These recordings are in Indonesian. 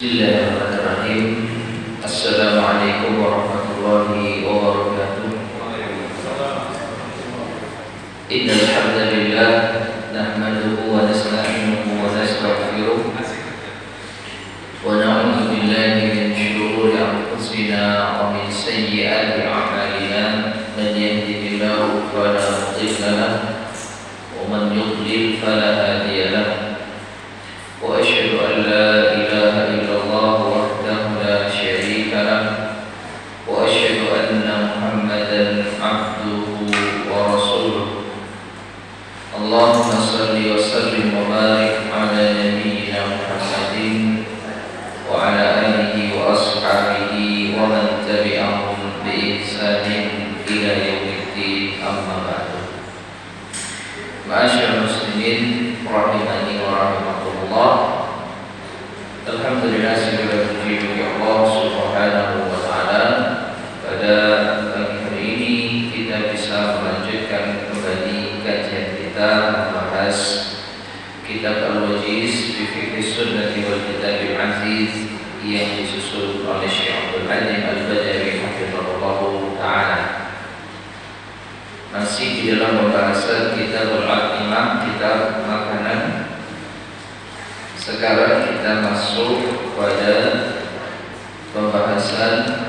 Bismillahirrahmanirrahim. Assalamualaikum warahmatullahi wabarakatuh. Innal hamdalillah nahmaduhu wa nasta'inuhu wa nastaghfiruh wa na'udzu billahi min shururi anfusina wa min sayyiati a'malina. Man yahdihillahu fala mudilla lahu wa man yudlil fala hadiya lahu. Wa asyhadu an la ilaha illallah wahdahu la syarika lah wa asyhadu anna Muhammadan abduhu wa rasuluh. Allahumma salli wa sallim wa barik ala nabiyyina Muhammadin wa ala alihi wa ashabihi wa man tabi'ahum bi ihsanin ila yaumiddin, amma ba'du. Ma'asyiral muslimin rahimani wa rahimakumullah. Alhamdulillah, segala puji bagi Allah Subhanahu wa taala. Pada pagi hari ini kita bisa melanjutkan kembali kajian kita membahas kitab Al-Wajiz fi Fiqh Sunnah wal Kitab Al-Aziz yang disusun oleh Syekh Abdul Halim Al-Badawi hafizahullah taala. Masih di dalam pembahasan kitab Al-Atimah, kitab makanan. Sekarang kita masuk pada pembahasan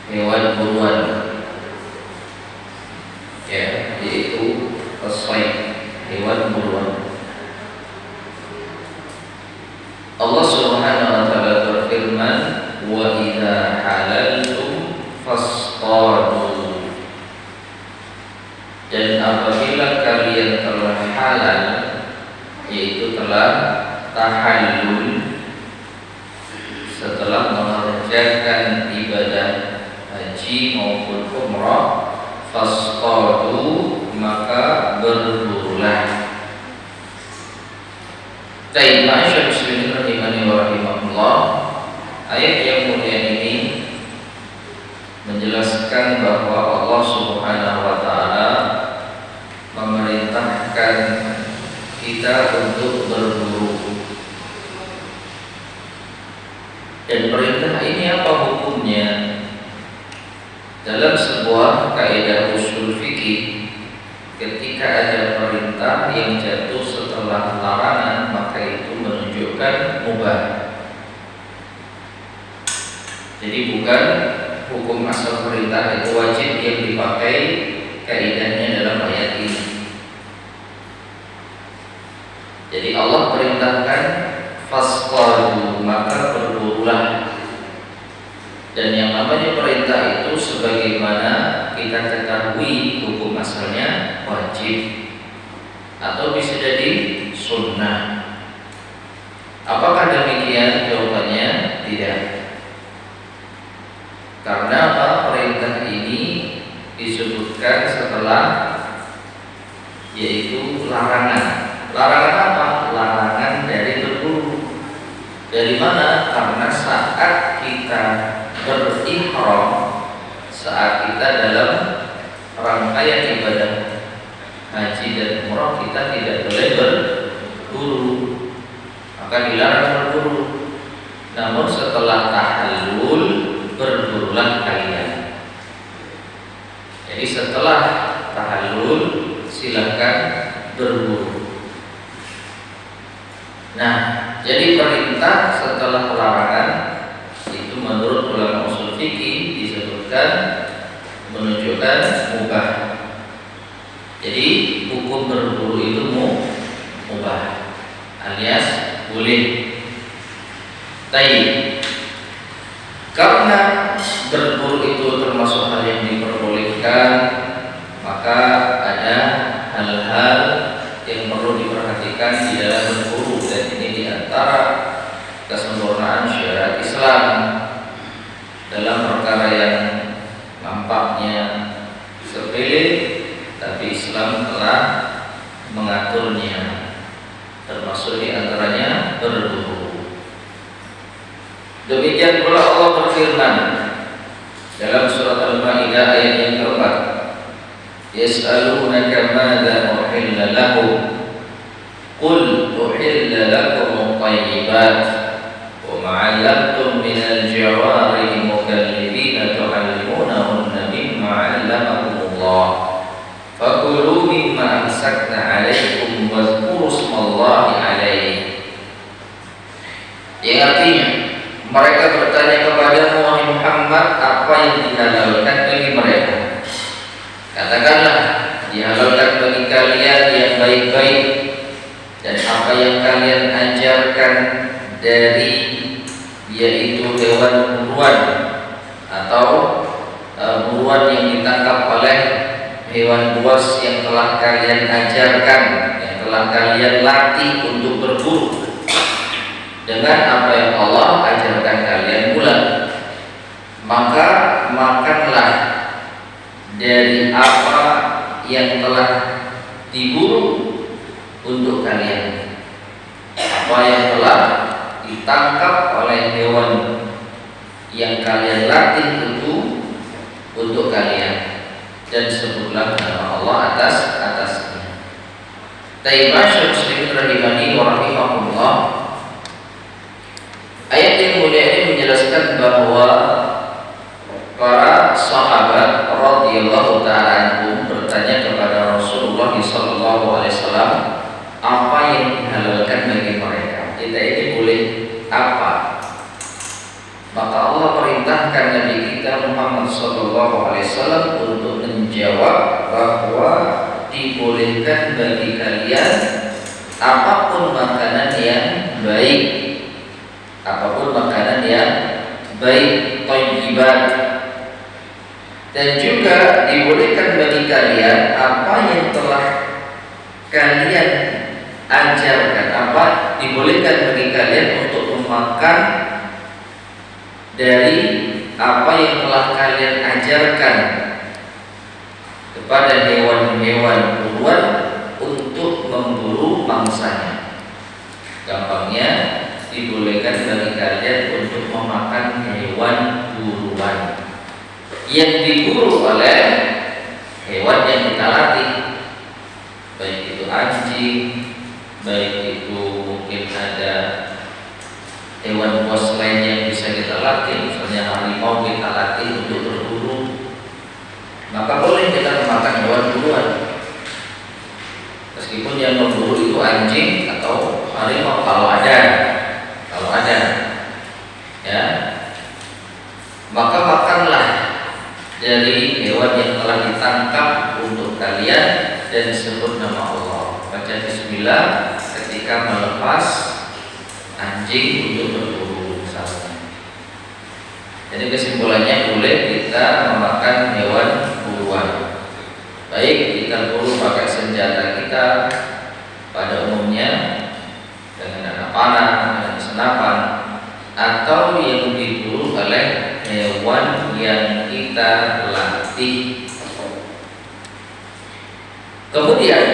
hewan buruan, ya, yaitu as-sayd, hewan buruan. Allah Subhanahu wa taala berfirman, "Wa idza halaltum fastadu." Dan apabila kalian telah halal, yaitu telah tahallul setelah mengerjakan ibadah haji maupun umrah, fasqadu, maka berburulah. Baik, ma'asyiral muslimin rahimani wa rahimakumullah. Ayat yang mulia ini menjelaskan bahwa Allah Subhanahu wa taala memerintahkan kita untuk berburu. Dan perintah ini apa hukumnya? Dalam sebuah kaidah usul fikih, ketika ada perintah yang jatuh setelah larangan, maka itu menunjukkan mubah. Jadi bukan hukum asal perintah itu wajib yang dipakai kaidahnya dalam ayat ini. Jadi Allah perintahkan fasqadu, maka berburulah. Dan yang namanya perintah itu sebagaimana kita ketahui hukum asalnya wajib atau bisa jadi sunnah. Apakah demikian? Jawabannya tidak. Karena apa? Perintah ini disebutkan setelah, yaitu larangan. Larangan apa? Larangan dari berburu. Dari mana? Karena saat kita berihram, saat kita dalam rangkaian ibadah haji dan umrah, kita tidak boleh berburu, maka dilarang berburu. Namun setelah tahallul, berburulah kalian. Jadi setelah tahallul silahkan berburu. Nah, jadi perintah setelah larangan itu menurut ulama usul fikih disebutkan menunjukkan mubah. Jadi hukum berburu itu mubah, alias boleh. Tapi karena berburu itu termasuk hal yang diperbolehkan, maka ada hal-hal yang perlu diperhatikan di dalam berburu. Dan ini diantara kesempurnaan syariat Islam dalam perkara yang nampaknya sepele, tapi Islam telah mengaturnya, termasuk diantaranya berburu. Demikian pula Allah berfirman dalam surat Al-Maidah ayat yang keempat, "Yas'alunaka madza uhilla lahum qul uhilla lakum at-thayyibat 'allamtum minal jawarihi mukallibina tu'allimunahunna mimma 'allamakumullah fakulu mimma amsakna 'alaikum wazkuru ismallahi 'alaihi. Yang artinya mereka bertanya kepadamu wahai Muhammad, apa yang dihalalkan bagi mereka? Katakanlah, dihalalkan bagi kalian yang baik-baik dan apa yang kalian ajarkan dari yaitu hewan buruan atau buruan yang ditangkap oleh hewan buas yang telah kalian ajarkan, yang telah kalian latih untuk berburu dengan apa yang Allah ajarkan kalian pula. Maka makanlah dari apa yang telah diburu untuk kalian, apa yang telah ditangkap oleh hewan yang kalian latih itu untuk kalian, dan sebutlah nama Allah atasnya. Taibah muslimin rahimani wa rahimahullah. Ayat yang mulia ini menjelaskan bahwa para sahabat radhiyallahu ta'ala anhum bertanya kepada Rasulullah SAW, apa yang dihalalkan bagi mereka? Kita ini boleh apa? Maka Allah perintahkan Nabi kita Muhammad SAW untuk menjawab bahwa dibolehkan bagi kalian apapun makanan yang baik, apapun makanan yang baik, thayyibat. Dan juga dibolehkan bagi kalian apa yang telah kalian ajarkan, apa dibolehkan bagi kalian untuk memakan dari apa yang telah kalian ajarkan kepada hewan-hewan buruan untuk memburu mangsanya. Gampangnya, dibolehkan bagi kalian untuk memakan hewan buruan yang diburu oleh hewan yang kita latih, baik itu anjing, baik itu mungkin ada hewan buas lain yang bisa kita latih, misalnya harimau kita latih untuk berburu, maka boleh kita memakan hewan buruan, meskipun yang memburu itu anjing atau harimau kalau ada, ya. Maka makanlah dari hewan yang telah ditangkap untuk kalian dan disebut nama Allah. Baca bismillah ketika melepas anjing untuk berburu misalnya. Jadi kesimpulannya boleh kita memakan hewan buruan, baik kita buru pakai senjata kita pada umumnya dengan anak panah, dengan senapan, atau yang diburu oleh hewan yang kita latih. Kemudian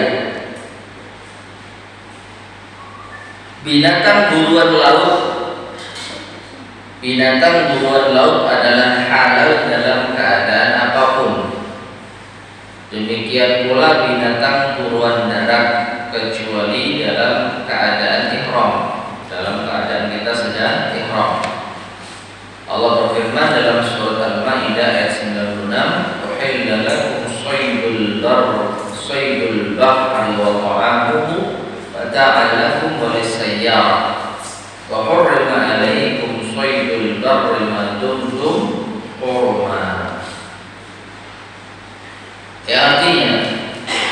binatang buruan laut. Binatang buruan laut adalah halal dalam keadaan apapun. Demikian pula binatang buruan darat, kecuali dalam keadaan ihram, dalam keadaan kita sedang ihram. Allah berfirman dalam surat Al-Maidah ayat 96, "Uhilla lakum shaydul bahri wa ta'amuhu mata'an lakum wa lis-sayyarah wa hurrima 'alaikum shaydul barri ma dumtum hurma." Ya, artinya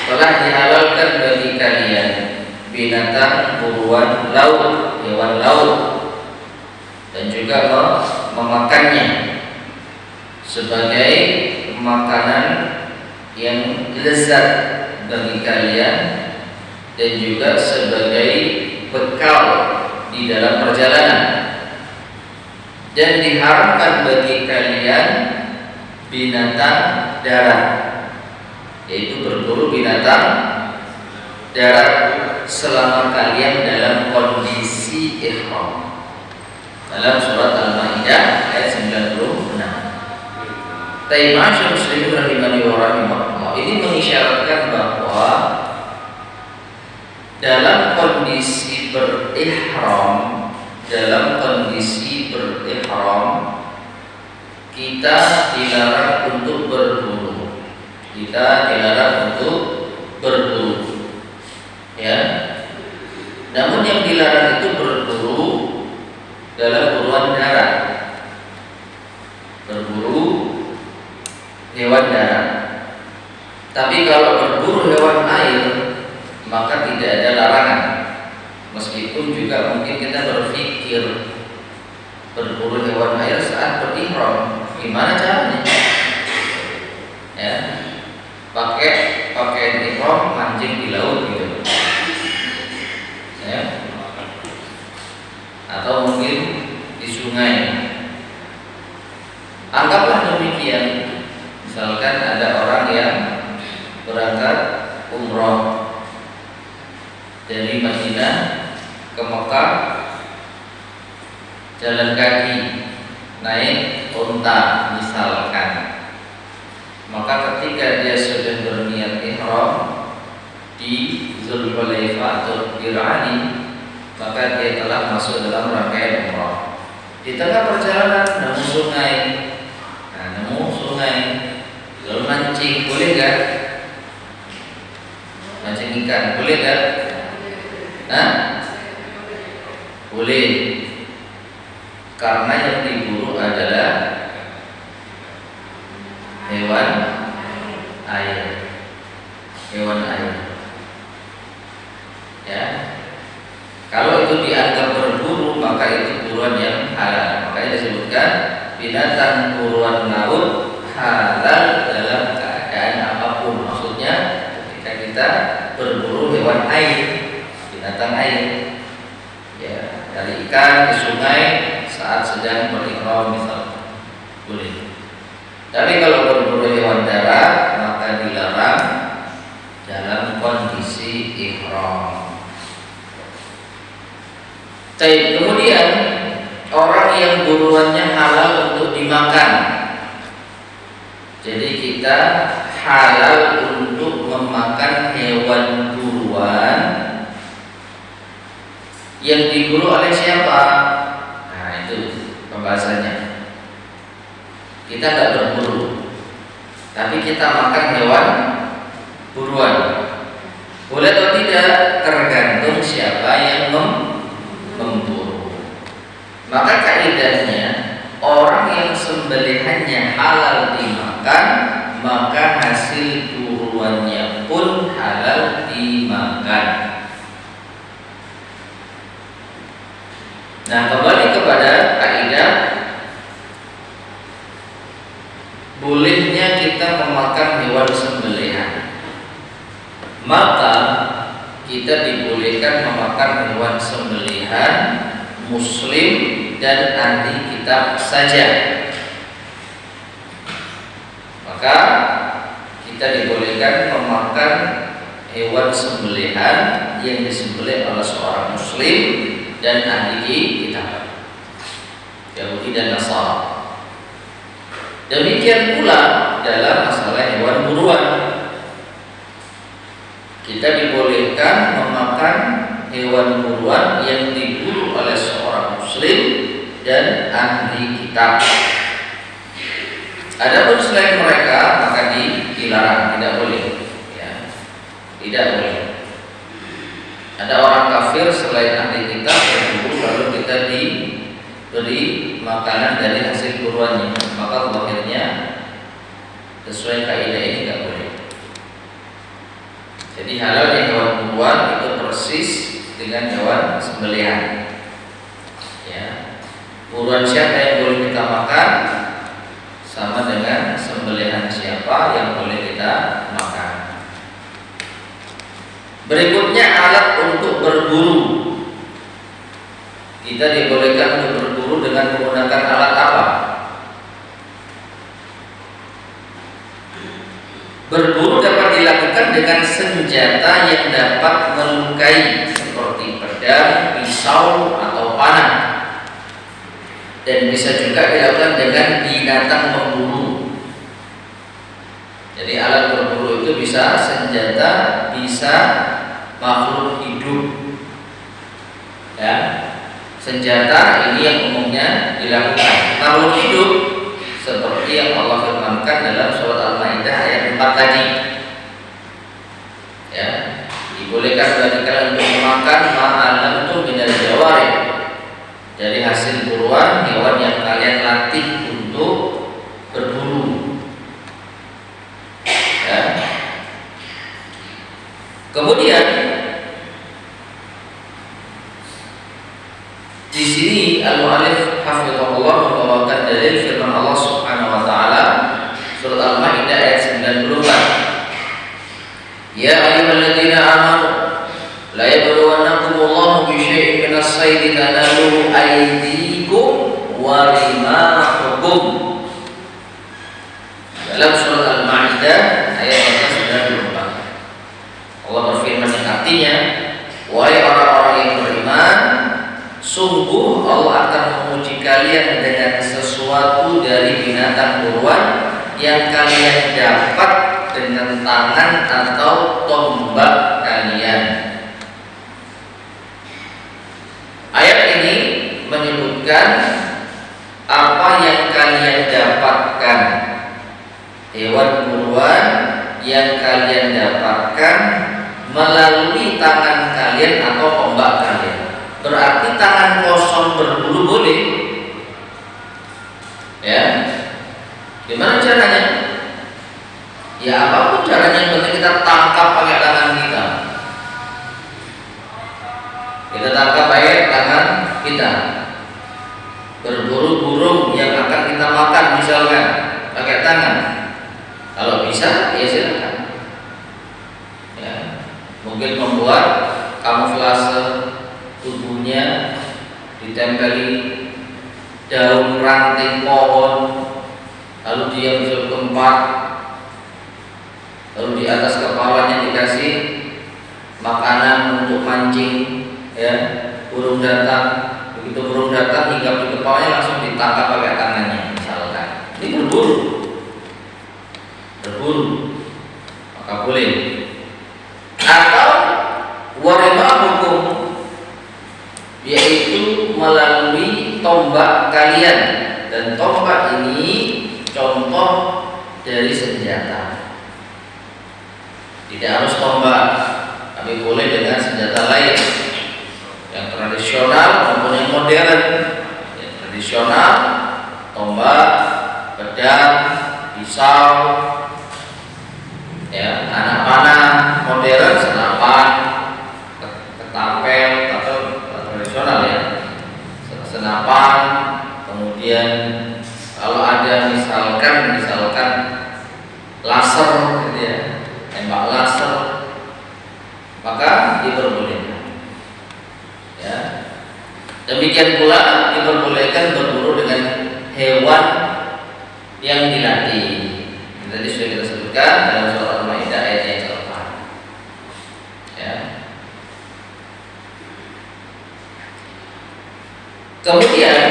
telah dihalalkan bagi kalian binatang buruan laut, hewan laut, dan juga memakannya sebagai makanan yang lezat bagi kalian dan juga sebagai bekal di dalam perjalanan. Dan diharamkan bagi kalian binatang darat, yaitu berburu binatang darat selama kalian dalam kondisi ihram. Dalam surat Al-Maidah ayat 96. Taibah muslimin rahimani wa rahimahullah, ini mengisyaratkan bahwa dalam kondisi berihram dalam kondisi berihram kita dilarang untuk berburu. Kita dilarang untuk berburu. Ya. Namun yang dilarang itu berburu dalam buruan darat. Berburu hewan darat. Tapi kalau berburu hewan air maka tidak ada larangan. Meskipun juga mungkin kita berpikir berburu hewan air saat berihram, gimana caranya? Ya, pakai ihram mancing di laut gitu. Ya. Atau mungkin di sungai. Anggaplah demikian. Misalkan ada orang yang berangkat umroh dari Madinah ke Mekah jalan kaki, naik unta misalkan. Maka ketika dia sudah berniat ihram di Zulhulaifah atau Dir'ani, maka dia telah masuk dalam rangkaian umrah. Di tengah perjalanan nemu sungai, lalu mancing, boleh gak? Mancing ikan, boleh gak? Boleh. Karena yang diburu adalah hewan air. Ya. Kalau itu dianggap berburu, maka itu buruan yang halal. Makanya disebutkan binatang buruan laut halal dalam keadaan apapun. Maksudnya ketika kita berburu hewan air, binatang air, ya, dari ikan di sungai saat sedang berihram misalnya, boleh. Tapi kalau berburu hewan darat maka dilarang dalam kondisi ihram. Kemudian orang yang buruannya halal untuk dimakan. Jadi kita halal untuk memakan hewan buruan yang diburu oleh siapa? Nah, itu pembahasannya. Kita tidak berburu, tapi kita makan hewan buruan. Boleh atau tidak tergantung siapa yang memburu. Maka kaidahnya orang yang sembelihannya halal dimakan, maka hasil buruannya pun halal dimakan. Nah, kembali kepada kaidah bolehnya kita memakan hewan sembelihan, maka kita dibolehkan memakan hewan sembelihan muslim dan ahli kitab saja. Maka kita dibolehkan memakan hewan sembelihan yang disembelih oleh seorang muslim dan ahli kitab, Yahudi dan Nasara. Demikian pula dalam masalah hewan buruan, kita dibolehkan memakan hewan buruan yang diburu oleh seorang muslim dan ahli kitab. Adapun selain mereka maka dilarang, tidak boleh. Ya, tidak boleh. Ada orang kafir selain ahli kitab berburu lalu kita diberi makanan dari hasil buruannya, maka akhirnya sesuai kaidah ini tidak boleh. Jadi halalnya hewan buruan itu persis dengan hewan sembelihan. Ya, buruan siapa yang boleh kita makan sama dengan sembelihan siapa yang boleh kita makan. Berikutnya alat untuk berburu. Kita dibolehkan untuk berburu dengan menggunakan alat apa? Berburu dapat dilakukan dengan senjata yang dapat melukai seperti pedang, pisau, atau panah. Dan bisa juga dilakukan dengan binatang pemburu. Jadi alat berburu itu bisa senjata, bisa makhluk hidup. Ya. senjata ini yang umumnya dilakukan. Kalau hidup seperti yang Allah firmankan dalam surat Al-Maidah ayat 4 tadi, ya, dibolehkan bagi kalian untuk memakan ma'alam tu minal jawarih, dari hasil buruan hewan yang kalian latih untuk berburu. Ya. Kemudian di sini al-mu'allif hafizahullah membawakan dalil firman Allah Subhanahu wa taala surat Al-Maidah ayat 94. Ya ayyuhalladzina amanu la yabluwannakumullahu bi syai'in minas sayd tanaluhu aydikum wa rimahukum. Dalam surat Al-Maidah ayat 94 Allah berfirman yang artinya, wahai orang-orang yang beriman, sungguh Allah akan menguji kalian dengan sesuatu dari binatang buruan yang kalian dapat dengan tangan atau tombak kalian. Ayat ini menyebutkan apa yang kalian dapatkan, hewan buruan yang kalian dapatkan melalui tangan kalian atau tombak kalian. Berarti tangan kosong berburu boleh, ya. Gimana caranya? Ya apapun caranya, yang penting kita tangkap pakai tangan kita. Kita tangkap pakai tangan kita. Berburu burung yang akan kita makan misalkan pakai tangan. Kalau bisa, ya silakan. Ya, mungkin membuat kamuflase tubuhnya, ditempeli daun ranting pohon, lalu dia bisa tempat, lalu di atas kepalanya dikasih makanan untuk mancing, ya, burung datang. Begitu burung datang, hinggap di kepalanya langsung ditangkap pakai tangannya misalkan. Ini berburu, maka boleh. Atau warimah hukum, yaitu melalui tombak kalian, dan tombak ini contoh dari senjata. Tidak harus tombak, tapi boleh dengan senjata lain yang tradisional maupun yang modern. Yang tradisional, tombak, pedang, pisau, ya, anak panah. Modern, senapan, ketapel atau tradisional, ya, senapan. Kemudian kalau ada misalkan laser, gitu ya, tembak laser, maka diperbolehkan. Ya. Demikian pula diperbolehkan berburu dengan hewan yang dilatih. Tadi sudah kita sebutkan dalam surat Al-Maidah ayat yang keempat. Ya. Kemudian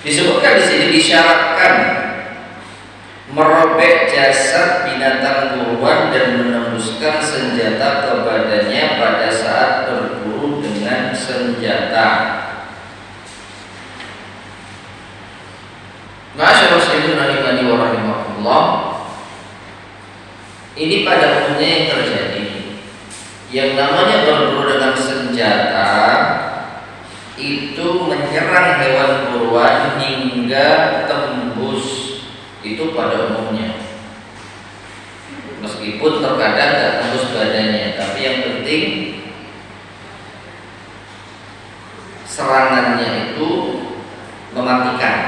disebutkan di sini, disyaratkan merobek jasad binatang buruan dan menembuskan senjata kepadanya pada saat berburu dengan senjata. Ma'asyiral muslimin rahimani wa rahimakumullah, ini pada umumnya yang terjadi. Yang namanya berburu dengan senjata itu menyerang hewan buruan hingga tembus, itu pada umumnya. Meskipun terkadang tidak tembus badannya, tapi yang penting serangannya itu mematikan,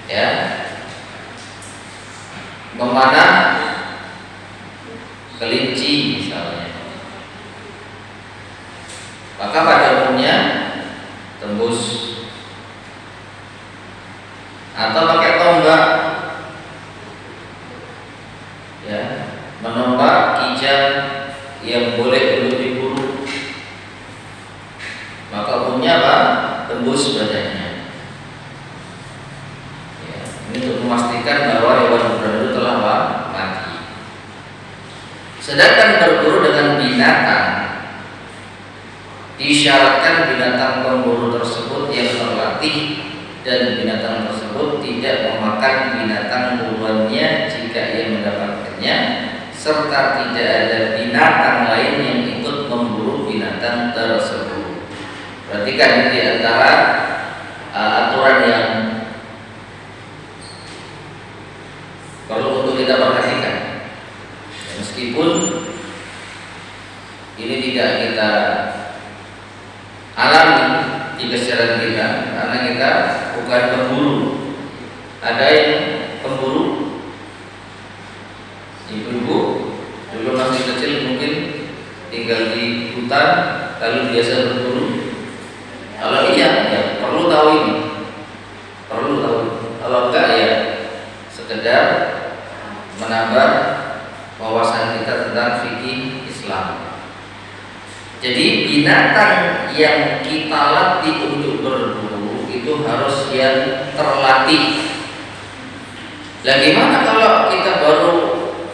ya, memanah kelinci misalnya, maka pada umumnya tembus. Atau pakai tombak, ya, menombak kijang yang boleh untuk diburu, maka umumnya apa? Tembus badannya. Ya, ini untuk memastikan bahwa hewan buruan itu telah mati. Sedangkan berburu dengan binatang, disyaratkan binatang pemburu tersebut yang terlatih dan binatang tersebut tidak memakan binatang buruannya jika ia mendapatkannya, serta tidak ada binatang lain yang ikut memburu binatang tersebut. Perhatikan di antara aturan yang perlu untuk kita perhatikan. Meskipun ini tidak kita alami di keseharian kita, karena kita bukan pemburu. Ada yang pemburu, ibu-ibu dulu masih kecil mungkin tinggal di hutan lalu biasa berburu. Kalau iya, ya perlu tahu ini, perlu tahu. Kalau enggak ya sekedar menambah wawasan kita tentang fikih Islam. Jadi binatang yang kita latih untuk berburu itu harus yang terlatih. Lah gimana kalau kita baru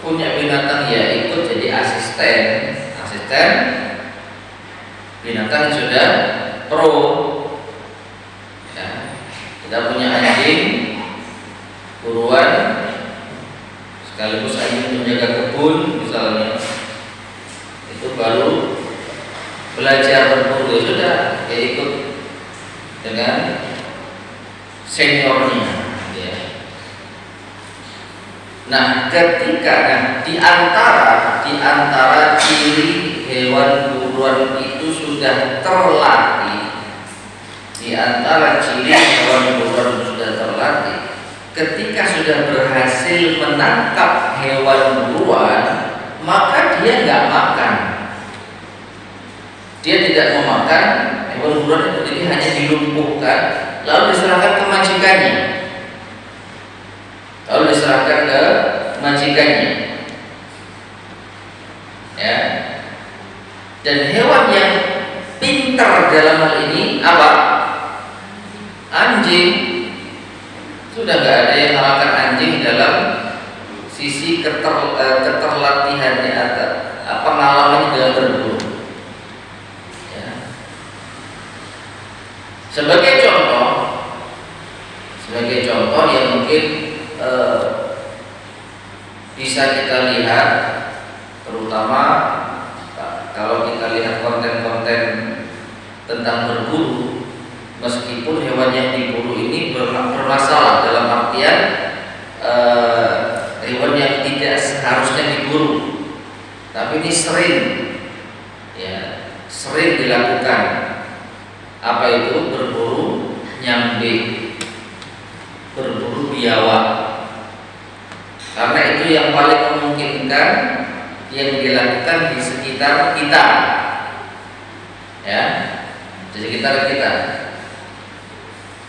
punya binatang ya ikut jadi asisten binatang sudah pro. Ya, kita punya anjing buruan sekaligus anjing menjaga kebun misalnya, itu baru belajar berburu, ya sudah ya ikut dengan seniornya ya. Nah ketika di antara ciri hewan buruan itu sudah terlatih, di antara ciri hewan buruan sudah terlatih, ketika sudah berhasil menangkap hewan buruan, maka dia nggak makan. Dia tidak memakan hewan buruan itu, jadi hanya dilumpuhkan lalu diserahkan ke majikannya. Ya. Dan hewan yang pintar dalam hal ini apa? Anjing. Sudah nggak ada yang mengalahkan anjing dalam sisi keterlatihannya atau pengalaman dalam berburu. Sebagai contoh yang mungkin bisa kita lihat, terutama kalau kita lihat konten-konten tentang berburu, meskipun hewan yang diburu ini bermasalah dalam artian hewan yang tidak seharusnya diburu, tapi ini sering dilakukan. Apa itu? Berburu nyambe, berburu biawak. Karena itu yang paling memungkinkan yang dilakukan di sekitar kita, ya, di sekitar kita.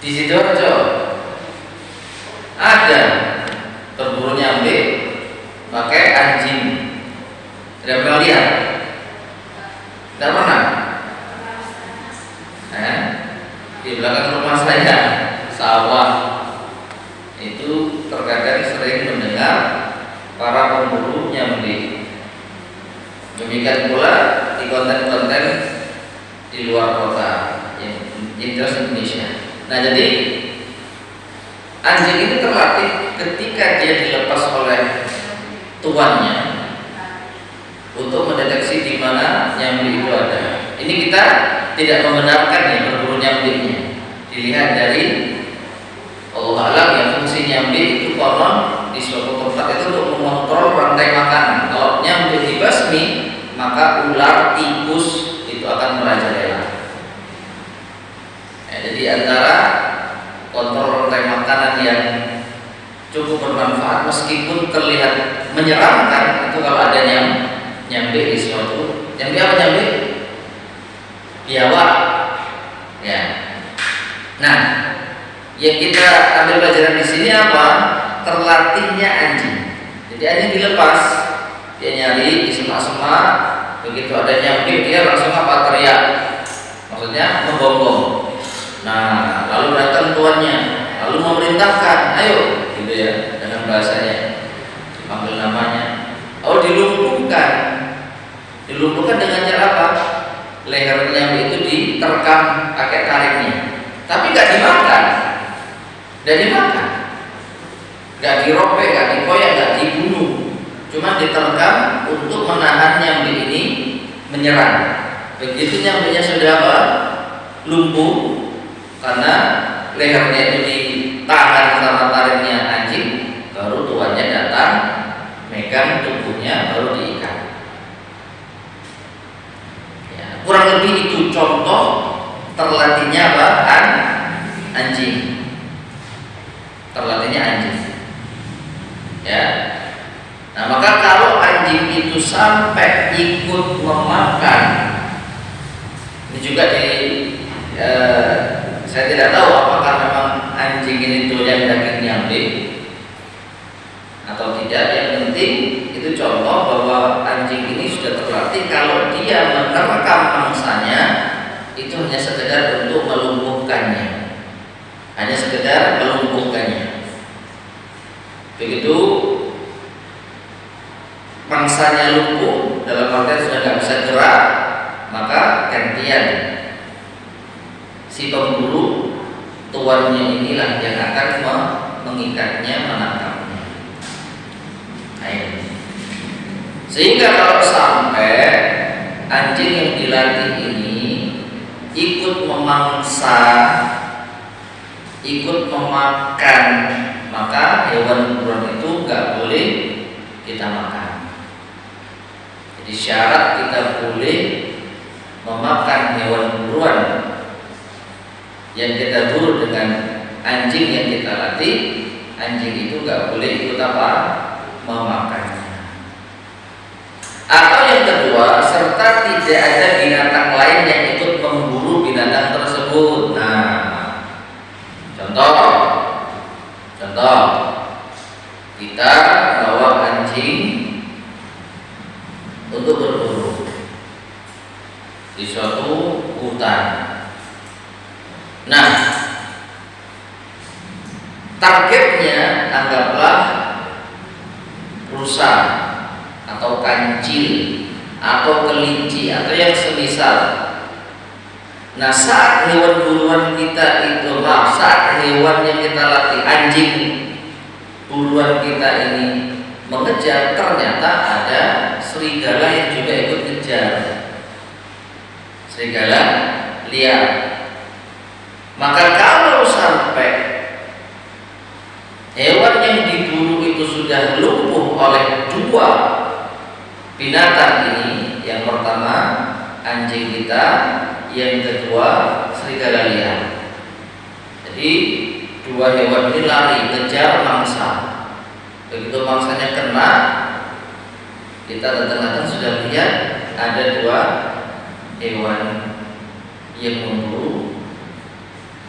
Di Sidoarjo ada berburu nyambe pakai anjing. Tidak pernah lihat? Tidak pernah. Di belakang rumah saya sawah itu terkadang sering mendengar para pemburu nyambe. Demikian pula di konten-konten di luar kota yang jelas Indonesia. Nah jadi anjing itu terlatih ketika dia dilepas oleh tuannya untuk mendeteksi di mana nyambe itu ada. Ini kita tidak membenarkan ya berburu nyambe-nya. Dilihat dari Allah alam ya, fungsi nyambe itu konon di suatu tempat itu untuk mengontrol rantai makanan. Kalau nyambe dibasmi, maka ular, tikus itu akan merajalela. Jadi antara kontrol rantai makanan yang cukup bermanfaat meskipun terlihat menyeramkan itu kalau ada nyambe di suatu. Nyambe apa nyambe? Biawak. Ya. Nah, yang kita ambil pelajaran di sini apa? Terlatihnya anjing. Jadi anjing dilepas, dia nyari di semak-semak, begitu ada nyambe dia langsung apa? Teriak. Maksudnya menggonggong. Nah, lalu datang tuannya, lalu memerintahkan, ayo, gitu ya, dengan bahasanya, dipanggil namanya, lalu dilumpuhkan. Dilumpuhkan dengan cara apa? Lehernya itu diterkam pakai taringnya, tapi nggak dimakan, nggak dirobek, nggak dikoyak, nggak dibunuh, cuma diterkam untuk menahan nyambi ini menyerang. Begitu nyambinya sudah apa? Lumpuh karena lehernya itu ditahan sama taringnya anjing, baru tuannya datang megang tubuhnya, baru diikat. Kurang lebih itu contoh terlatihnya apa? Anjing. Terlatihnya anjing. Ya. Nah, maka kalau anjing itu sampai ikut memakan, ini juga saya tidak tahu apakah memang anjing ini doyan daging nyambi atau tidak. Yang penting itu contoh bahwa anjing ini sudah terlatih kalau dia menerkam mangsanya itu hanya sekedar untuk melumpuhkannya, Begitu mangsanya lumpuh, dalam artian sudah tidak bisa gerak, maka gantian si pemburu tuannya inilah yang akan mengikatnya, menangkapnya. Sehingga kalau sampai anjing yang dilatih ini ikut memangsa, ikut memakan, maka hewan buruan itu nggak boleh kita makan. Jadi syarat kita boleh memakan hewan buruan yang kita buru dengan anjing yang kita latih, anjing itu nggak boleh ikut apa? Memakannya. Atau yang kedua, serta tidak ada binatang lain yang ikut memburu binatang tersebut. Nah, contoh kita bawa anjing untuk berburu di suatu hutan. Nah, targetnya anggaplah rusa atau kancil atau kelinci atau yang semisal. Nah, saat hewan buruan kita itu, saat hewan yang kita latih, anjing buruan kita ini mengejar, ternyata ada serigala yang juga ikut kejar, serigala liar. Maka kalau sampai hewan yang diburu itu sudah lumpuh oleh dua binatang ini, yang pertama anjing kita, yang kedua serigala liar. Jadi dua hewan ini lari kejar mangsa. Begitu mangsanya kena, kita datang-datang sudah lihat ada dua hewan yang memburu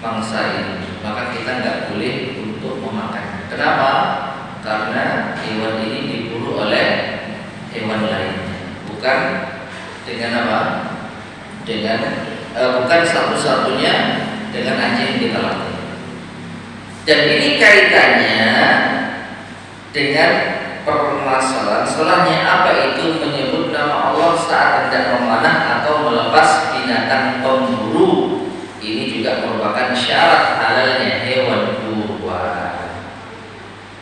mangsa ini, maka kita nggak boleh untuk memakannya. Kenapa? Karena hewan ini diburu oleh hewan lainnya, bukan dengan apa? Bukan satu-satunya dengan anjing yang kita latih. Dan ini kaitannya dengan permasalahan setelahnya, apa itu menyebut nama Allah saat hendak memanah atau melepas binatang pemburu. Ini juga merupakan syarat halalnya hewan buruan.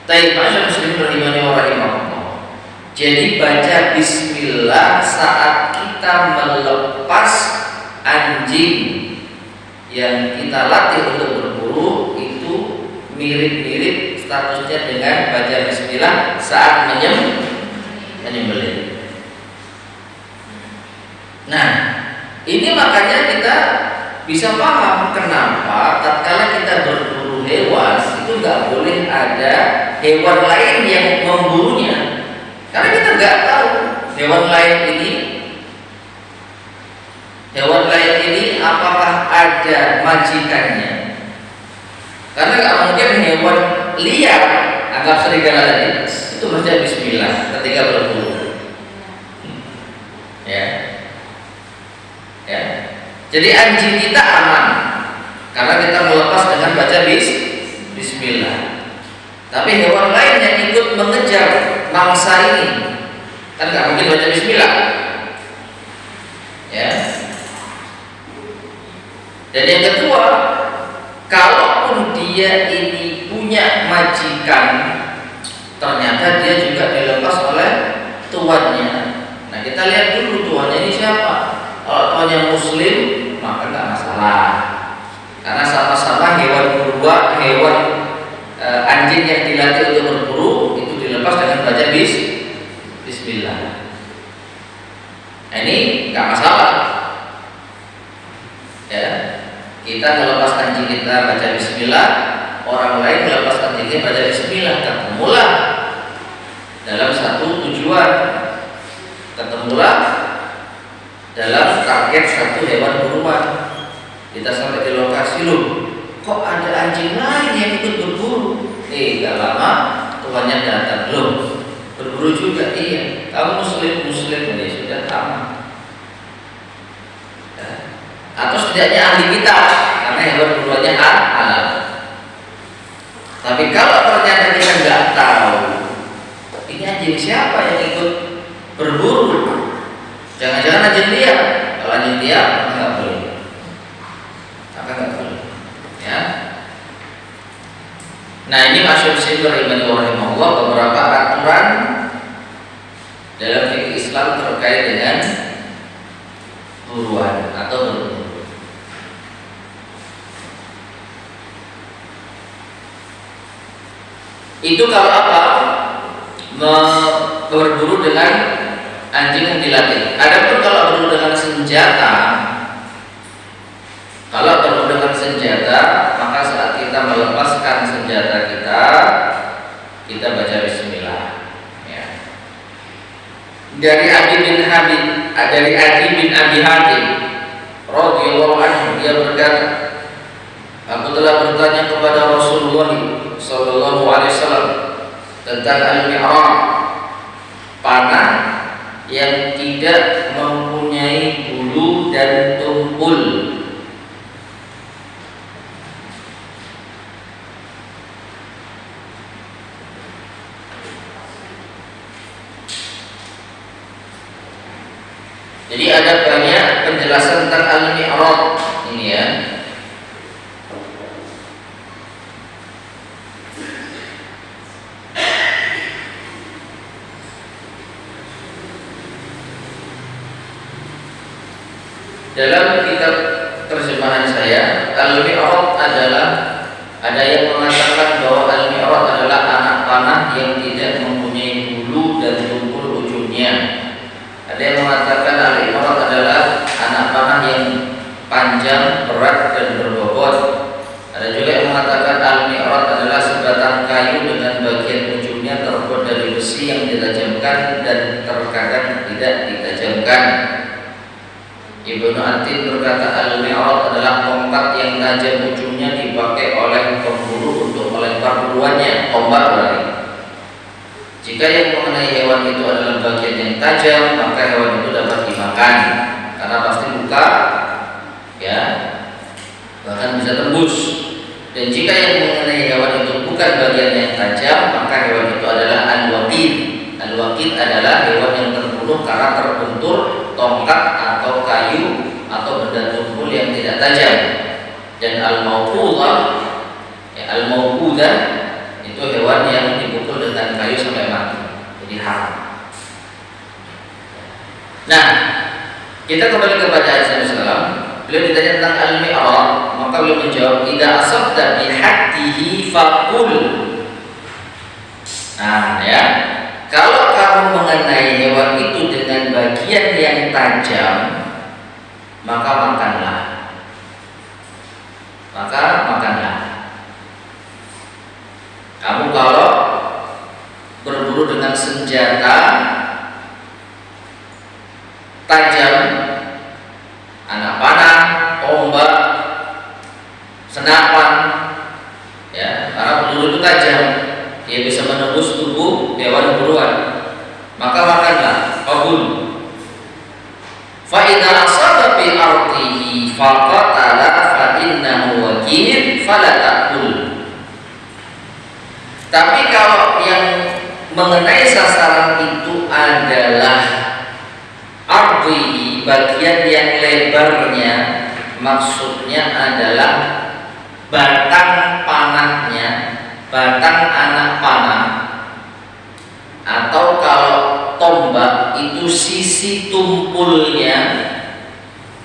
Taibah muslim rahimani wa rahimahullah. Jadi baca bismillah saat kita melepas anjing yang kita latih untuk berburu itu mirip-mirip statusnya dengan baca bismillah saat menyembelih. Nah, ini makanya kita bisa paham kenapa tatkala kita berburu hewan itu nggak boleh ada hewan lain yang memburunya, karena kita nggak tahu hewan lain ini apakah ada majikannya. Karena nggak mungkin hewan liar, anggap serigala tadi, itu baca bismillah ketika berburu. Ya. Jadi anjing kita aman karena kita melepas dengan baca bismillah. Tapi hewan lain yang ikut mengejar mangsa ini kan nggak mungkin baca bismillah. Dan yang kedua, kalaupun dia ini punya majikan, ternyata dia juga dilepas oleh tuannya. Nah, kita lihat dulu tuannya ini siapa. Kalau tuannya muslim, maka nggak masalah, karena sama-sama hewan buruan, hewan anjing yang dilatih untuk berburu itu dilepas dengan baca bismillah. Nah, ini nggak masalah. Ya, kita melepas anjing kita baca bismillah, orang lain melepas anjingnya baca bismillah, ketemulah dalam satu tujuan, ketemulah dalam target satu hewan buruan. Kita sampai di lokasi, loh, kok ada anjing lain yang ikut berburu? Gak lama tuannya datang, loh, berburu juga. Iya, kamu muslim ya, sudah aman. Atau setidaknya ahli kita, karena hewan buruannya halal. Tapi kalau ternyata kita nggak tahu ini anjing siapa yang ikut berburu, jangan-jangan anjing dia. Kalau anjing dia, nggak boleh. Ya. Nah, ini asumsi rahimahullah beberapa aturan dalam fikih Islam terkait dengan buruan atau berburu. Itu kalau apa? Berburu dengan anjing yang dilatih. Adapun kalau berburu dengan senjata, maka saat kita melepaskan senjata kita baca bismillah. Ya. Dari Adi bin Abi Hatim radhiyallahu anhu, dia berkata, aku telah bertanya kepada Rasulullah sallallahu alaihi wasallam tentang al-mi'rab, panah yang tidak mempunyai bulu dan tumpul. Jadi ada banyak penjelasan tentang al-mi'rab ini ya. Dalam kitab terjemahan saya, al-mi'rab adalah, ada yang mengatakan bahwa al-mi'rab adalah anak panah yang tidak mempunyai bulu dan tumpul ujungnya. Ada yang mengatakan al-mi'rab adalah anak panah yang panjang, berat dan berbobot. Ada juga yang mengatakan al-mi'rab adalah sebatang kayu dengan bagian ujungnya terbuat dari besi yang ditajamkan dan terkadang tidak ditajamkan. Ibnu Atin berkata al-mi'rab adalah tongkat yang tajam ujungnya dipakai oleh pemburu untuk melempar buruannya, tombak berarti. Jika yang mengenai hewan itu adalah bagian yang tajam, maka hewan itu dapat dimakan karena pasti luka, ya, bahkan bisa tembus. Dan jika yang mengenai hewan itu bukan bagian yang tajam, maka hewan itu adalah al-waqid. Al-waqid adalah hewan yang terbunuh karena terbentur tongkat atau kayu atau benda tumpul yang tidak tajam. Dan al-mawqudah, ya, al-mawqudah itu hewan yang dipukul dengan kayu sampai mati, jadi haram. Nah, kita kembali kepada Aisyah Islam. Beliau ditanya tentang al-mi'rab, maka beliau menjawab, "Idza asabta bi haddihi faqul." Nah, ya, kalau kamu mengenai hewan itu dengan bagian yang tajam, maka makanlah. Kamu kalau berburu dengan senjata tajam, anak panah, tombak, senapan, ya, karena peluru itu tajam, dia bisa menembus tubuh hewan buruan, maka makanlah. Qabul. Fa idza asaba bi ardihi faqatala fa innahu waqid fala ta'kul. Tapi kalau yang mengenai sasaran itu adalah ardihi, bagian yang lebarnya, maksudnya adalah batang panahnya, batang anak panah, atau kalau tombak itu sisi tumpulnya,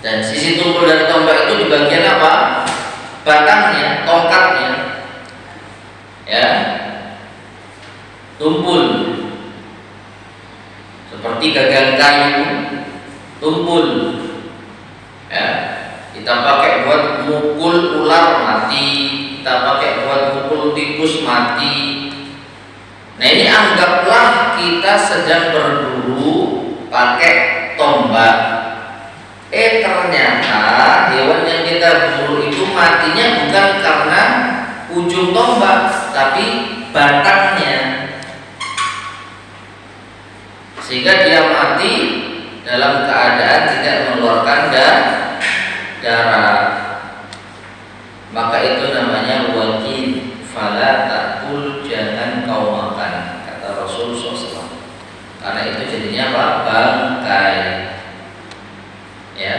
dan sisi tumpul dari tombak itu di bagian apa? Batangnya, tongkatnya, ya, tumpul. Seperti gagang kayu, tumpul, ya. Kita pakai buat mukul ular mati, kita pakai buat mukul tikus mati. Nah ini anggaplah kita sedang berburu pakai tombak. Ternyata hewan yang kita buru itu matinya bukan karena ujung tombak, tapi batangnya. Sehingga dia mati dalam keadaan tidak mengeluarkan darah. Maka itu namanya waqid, fala ta'kul, jangan kau makan, kata Rasulullah SAW. Karena itu jadinya apa? Bangkai. Ya.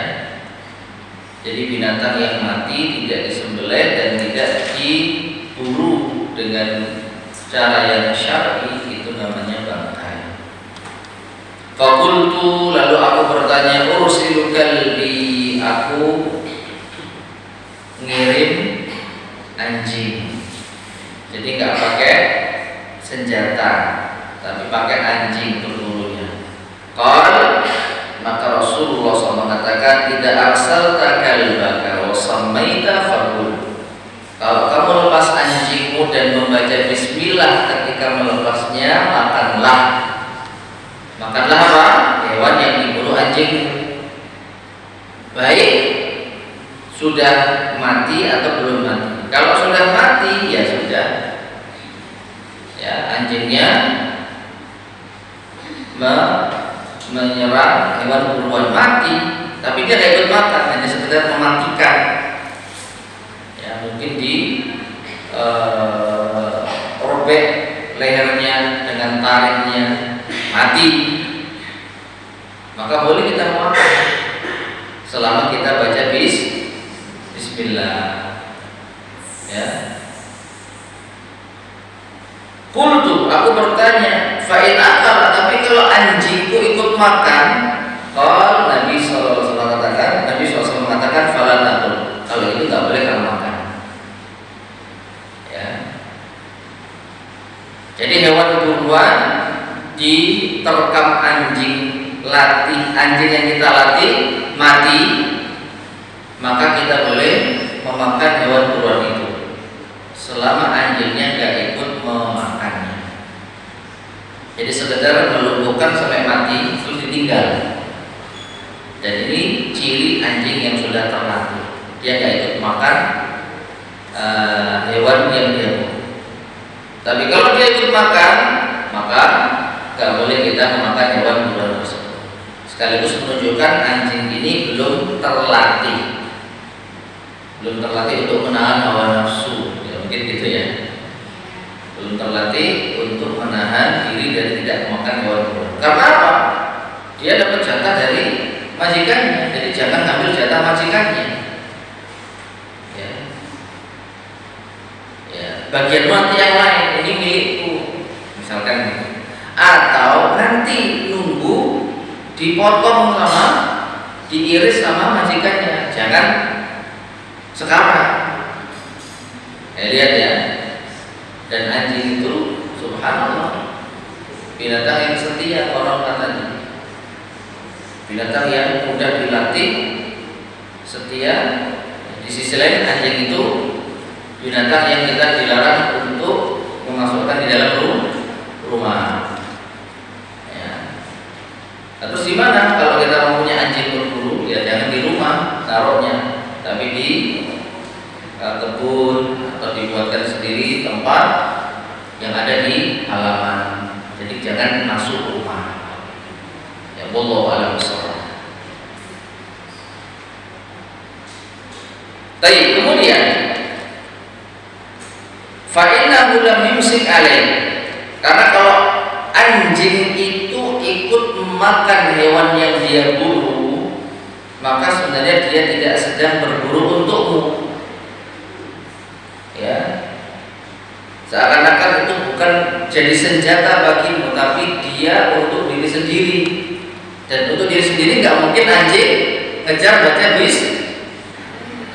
Jadi binatang yang mati tidak disembelih dan tidak diburu dengan cara yang syar'i, itu namanya bangkai. Fakultu, lalu aku bertanya, ursilu kalbi, aku ngirim anjing. Jadi nggak pakai senjata, tapi pakai anjing berbulunya. Maka Rasulullah SAW mengatakan, tidak arsalta kalbaka wa sammaita fakul. Kalau kamu lepas anjingmu dan membaca bismillah ketika melepasnya, makanlah. Makanlah apa? Hewan yang diburu anjingmu. Baik sudah mati atau belum mati. Kalau sudah mati, ya sudah. Ya, anjingnya menyerang hewan buruan mati, tapi dia tidak ikut makan, hanya sekedar mematikan. Ya, mungkin di robek lehernya dengan taringnya, mati. Maka boleh kita makan selama kita baca bismillah. Ya. Qultu, aku bertanya, fa'in akal, tapi kalau anjingku ikut makan, kalau Nabi SAW mengatakan fala ta'kul, kalau itu nggak boleh kamu makan. Ya. Jadi hewan buruan diterkam anjing latih, anjing yang kita latih mati, maka kita boleh memakan hewan buruan itu selama anjingnya nggak ikut memakannya. Jadi sekedar melumpuhkan sampai mati terus ditinggal. Dan ini ciri anjing yang sudah terlatih, dia nggak ikut makan hewan yang dia bunuh. Tapi kalau dia ikut makan, maka nggak boleh kita memakan hewan buruan tersebut. Sekaligus menunjukkan anjing ini belum terlatih untuk menahan hawa nafsu, ya, mungkin gitu ya. Belum terlatih untuk menahan diri dari tidak memakan hewan buruan. Karena apa? Dia dapat jatah dari majikannya, jadi jangan ambil jatah majikannya. Ya. Ya, bagian mati yang lain ini milikku, misalkan gitu. Atau nanti nunggu dipotong sama diiris sama majikannya, jangan sekarang. Lihat ya. Dan anjing itu subhanallah binatang yang setia, orang katanya. Binatang yang mudah dilatih, setia. Di sisi lain anjing itu binatang yang kita dilarang untuk memasukkan di dalam rumah. Ya. Terus gimana kalau kita mempunyai anjing berburu? Ya jangan di rumah taruhnya, tapi di kebun atau dibuatkan sendiri tempat yang ada di halaman. Jadi jangan masuk rumah. Ya wallahu a'lam bishawab. Baik, kemudian fa innahu lam yumsik alaih. Karena kalau anjing itu ikut makan hewan yang dia buru, maka sebenarnya dia tidak sedang berburu untukmu. Ya, seakan-akan itu bukan jadi senjata bagimu, tapi dia untuk diri sendiri. Dan untuk diri sendiri nggak mungkin anjing ngejar baca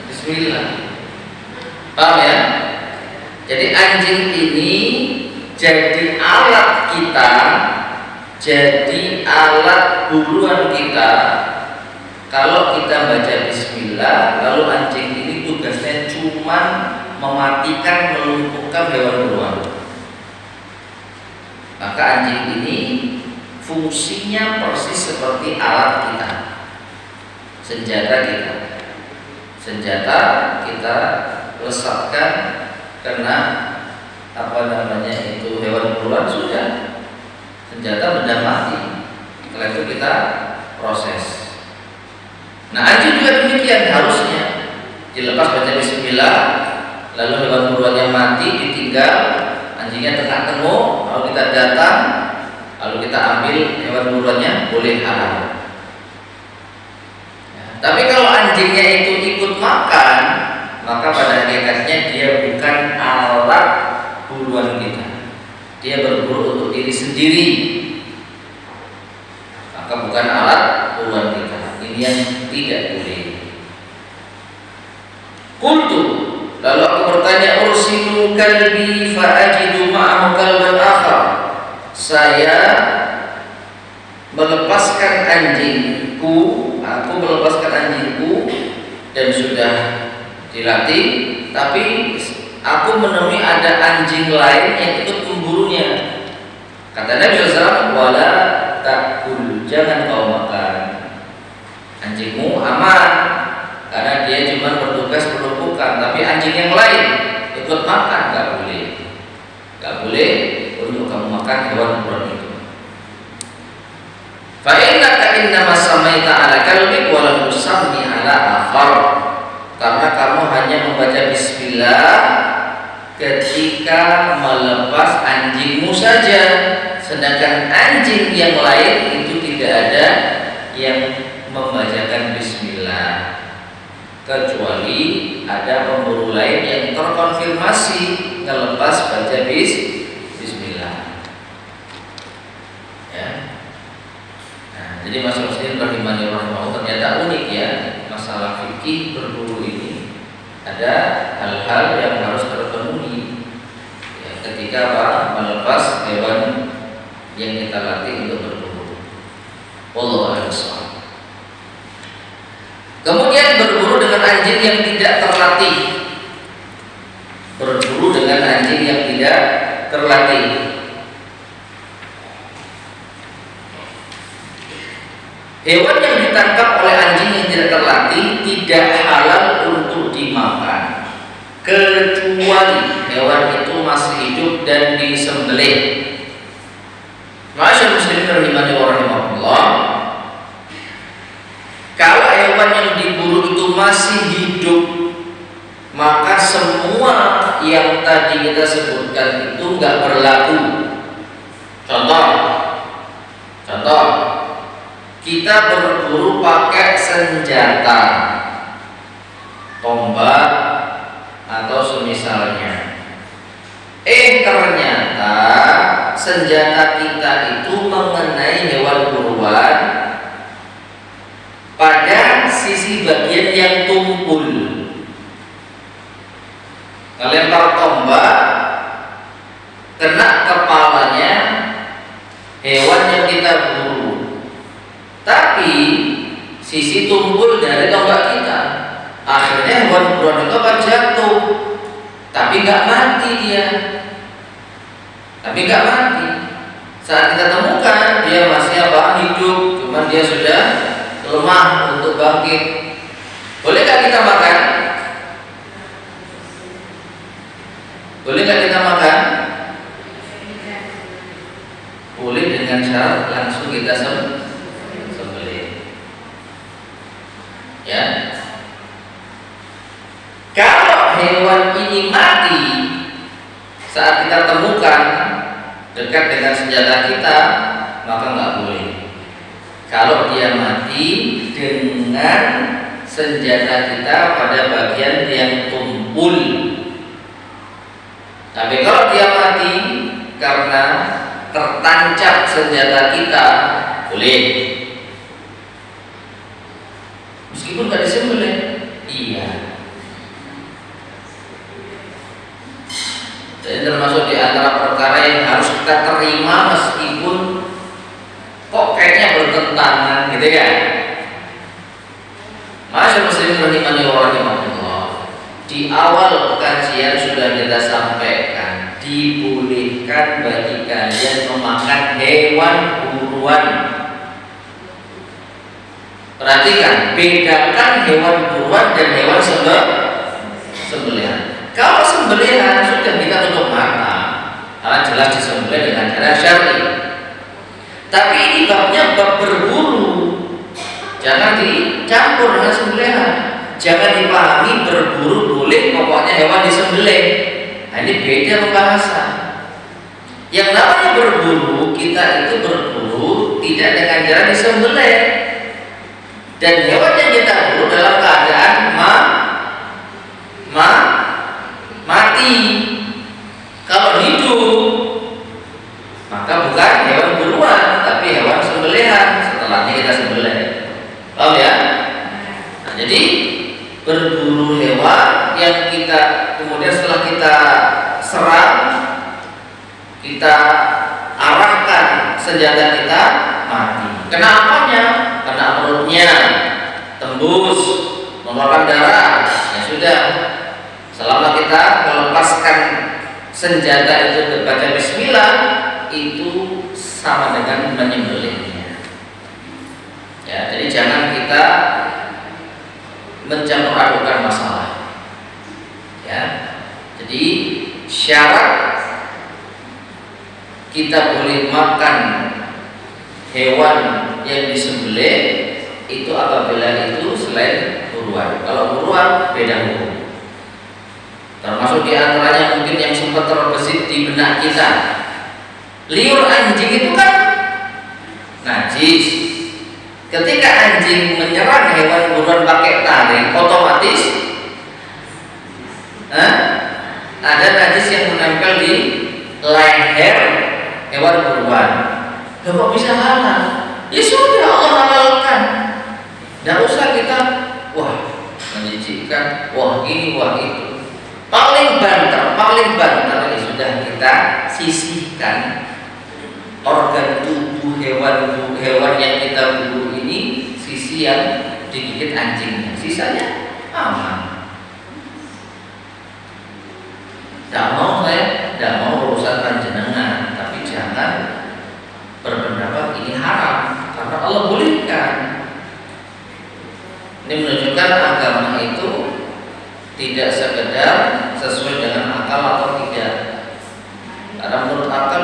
Bismillah. Paham ya? Jadi anjing ini jadi alat kita, jadi alat buruan kita. Kalau kita baca Bismillah, lalu anjing ini tugasnya cuma mematikan, melumpuhkan hewan buruan. Maka anjing ini fungsinya persis seperti alat kita, senjata kita. Senjata kita lesatkan karena itu hewan buruan sudah, senjata benda mati. Setelah itu kita proses. Nah, anjing juga demikian, harusnya dilepas baca Bismillah, lalu hewan buruannya mati, ditinggal, anjingnya tengah-tengah, lalu kita datang, lalu kita ambil hewan buruannya, boleh halal. Ya, tapi kalau anjingnya itu ikut makan, maka pada hakikatnya dia bukan alat buruan kita. Dia berburu untuk diri sendiri, maka bukan alat buruan kita. Ini yang tidak boleh. Qultu, lalu aku bertanya, ursilu kalbi fa'ajidu ma'ahu kalban akhar. Saya melepaskan anjingku, aku melepaskan anjingku dan sudah dilatih, tapi aku menemui ada anjing lain yang ikut memburunya. Kata Nabi SAW, wala takul, jangan kau makan. Anjingmu aman karena dia cuma bertugas melumpuhkan, tapi anjing yang lain ikut makan, nggak boleh. Nggak boleh untuk kamu makan hewan buruan itu. Fa innaka innama samaita ala kalbik wa lam tusammi ala akhar. Karena kamu hanya membaca Bismillah ketika melepas anjingmu saja, sedangkan anjing yang lain itu tidak ada yang membacakan Bismillah, kecuali ada pemburu lain yang terkonfirmasi ngelepas baca Bismillah. Ya. Nah, jadi masalah muslim rahimani rahimahullah ternyata unik ya, masalah fikih berburu ini ada hal-hal yang harus terpenuhi ya, ketika melepas hewan yang kita latih untuk berburu. Wallahu a'lam. Kemudian berburu dengan anjing yang tidak terlatih. Berburu dengan anjing yang tidak terlatih. Hewan yang ditangkap oleh anjing yang tidak terlatih tidak halal untuk dimakan, kecuali hewan itu masih hidup dan disembelih. Masyaallah muslimin rahimani wa rahimakumullah. Kalau hewan yang diburu itu masih hidup, maka semua yang tadi kita sebutkan itu nggak berlaku. Contoh, kita berburu pakai senjata, tombak atau semisalnya. Ternyata senjata kita itu mengenai hewan buruan pada sisi bagian yang tumpul. Ngelempar tombak, kena kepalanya hewan yang kita buru, tapi sisi tumpul dari tombak kita. Akhirnya hewan buruan itu akan jatuh, tapi nggak mati dia. Saat kita temukan dia masih hidup, cuman dia sudah lemah untuk bangkit. Bolehkah kita makan? Boleh dengan syarat langsung kita sembelih. Ya. Kalau hewan ini mati saat kita temukan dekat dengan senjata kita, maka nggak boleh. Kalau dia mati dengan senjata kita pada bagian yang tumpul. Tapi kalau dia mati karena tertancap senjata kita, boleh. Meskipun gak disembelih. Iya. Jadi termasuk di antara perkara yang harus kita terima meskipun kok kayaknya bertentangan gitu ya. Masyaallah muslimin rahimani wa rahimakumullah. Di awal kajian sudah kita sampaikan, dibolehkan bagi kalian memakan hewan buruan. Perhatikan, bedakan hewan buruan dan hewan sembelihan. Kalau sembelihan sudah kita tutup mata, jelas disembelih dengan cara syar'i. Tapi ini babnya bab berburu. Jangan dicampur dengan sembelihan. Jangan dipahami berburu boleh, pokoknya hewan disembelih. Nah, ini beda pembahasan. Yang namanya berburu, kita itu berburu tidak dengan cara disembelih. Dan hewan yang kita buru dalam keadaan mati. Kalau hidup, maka bukan hewan buruan, tapi hewan sembelihan. Setelahnya kita sembelih. Paham ya? Nah, jadi berburu hewan yang kita kemudian setelah kita serang, kita arahkan senjata kita, mati. Kenapanya? Karena perutnya tembus, mengeluarkan darah. Ya sudah. Selama kita melepaskan senjata itu berbaca bismillah, itu sama dengan menyembelihnya. Ya, jadi jangan kita mencampur adukan masalah. Ya. Jadi syarat kita boleh makan hewan yang disembelih itu apabila itu selain buruan. Kalau buruan beda hukum. Termasuk diantaranya mungkin yang sempat terbesit di benak kita, liur anjing itu kan najis. Ketika anjing menyerang hewan buruan pakai taring, otomatis ada najis yang menempel di leher hewan buruan. Loh, kok bisa halal? Ya sudah, Allah halalkan. Tidak usah kita menjijikkan, ini, wah itu. Paling banter ya sudah kita sisihkan organ tubuh hewan yang kita buru ini, sisi yang digigit anjingnya, sisanya aman. Tidak mau urusan panjenengan, tapi jangan berpendapat ini haram karena Allah bolehkan. Ini menunjukkan agama itu tidak sekedar sesuai dengan akal atau tidak. Karena menurut akal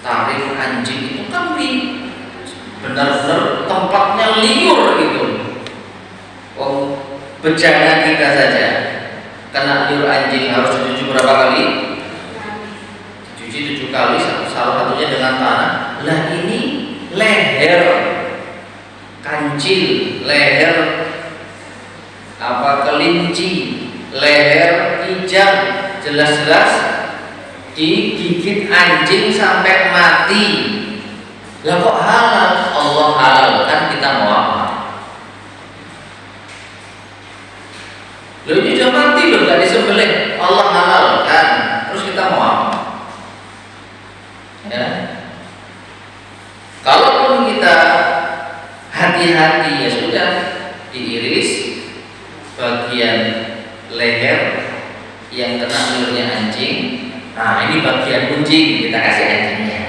taring anjing itu kan benar-benar tempatnya liur gitu. Bejana kita saja kena liur anjing harus dicuci berapa kali? Dicuci 7 kali, salah satunya dengan tanah. Lah ini leher kancil, leher kelinci, leher kijang, jelas-jelas digigit anjing sampai mati. Lah kok halal? Allah halalkan, kita mau apa? Loh, ini sudah mati loh, gak disembelih. Allah halalkan, terus kita mau apa? Ya. Kalaupun kita hati-hati, ya sudah, diiris bagian leher yang kena liurnya anjing. Nah, ini bagian kucing, kita kasih anjingnya.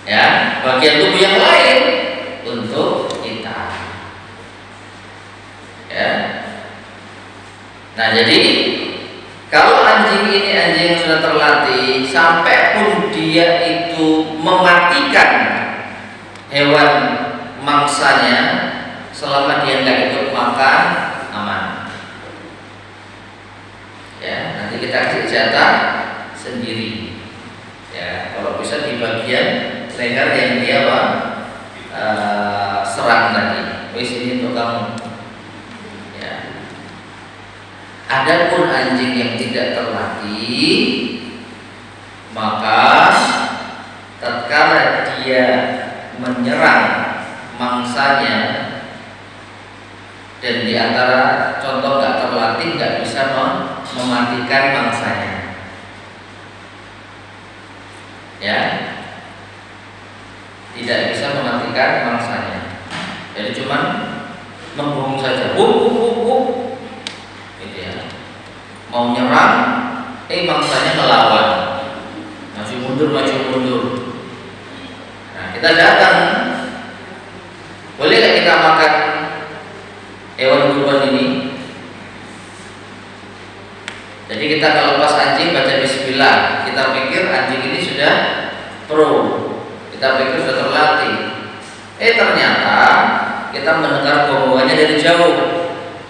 Ya, bagian tubuh yang lain untuk kita. Ya. Nah, jadi kalau anjing ini anjing yang sudah terlatih, sampai pun dia itu mematikan hewan mangsanya, selama dia tidak ikut makan, aman. Ya, nanti kita kasih jatah sendiri. Ya, kalau bisa di bagian leher yang dia serang tadi. Wis ini untuk kamu. Ya. Adapun anjing yang tidak terlatih, maka tatkala dia menyerang mangsanya, dan di antara contoh nggak terlatih nggak bisa mematikan mangsanya, ya, tidak bisa mematikan mangsanya. Jadi cuman menggonggong saja, gitu ya. Mau nyerang, mangsanya melawan, maju mundur. Nah, kita datang, boleh nggak kita makan hewan buruan ini? Jadi kita kalau lepas anjing baca bismillah, kita pikir anjing ini sudah pro, kita pikir sudah terlatih. Ternyata kita mendengar gonggongannya dari jauh.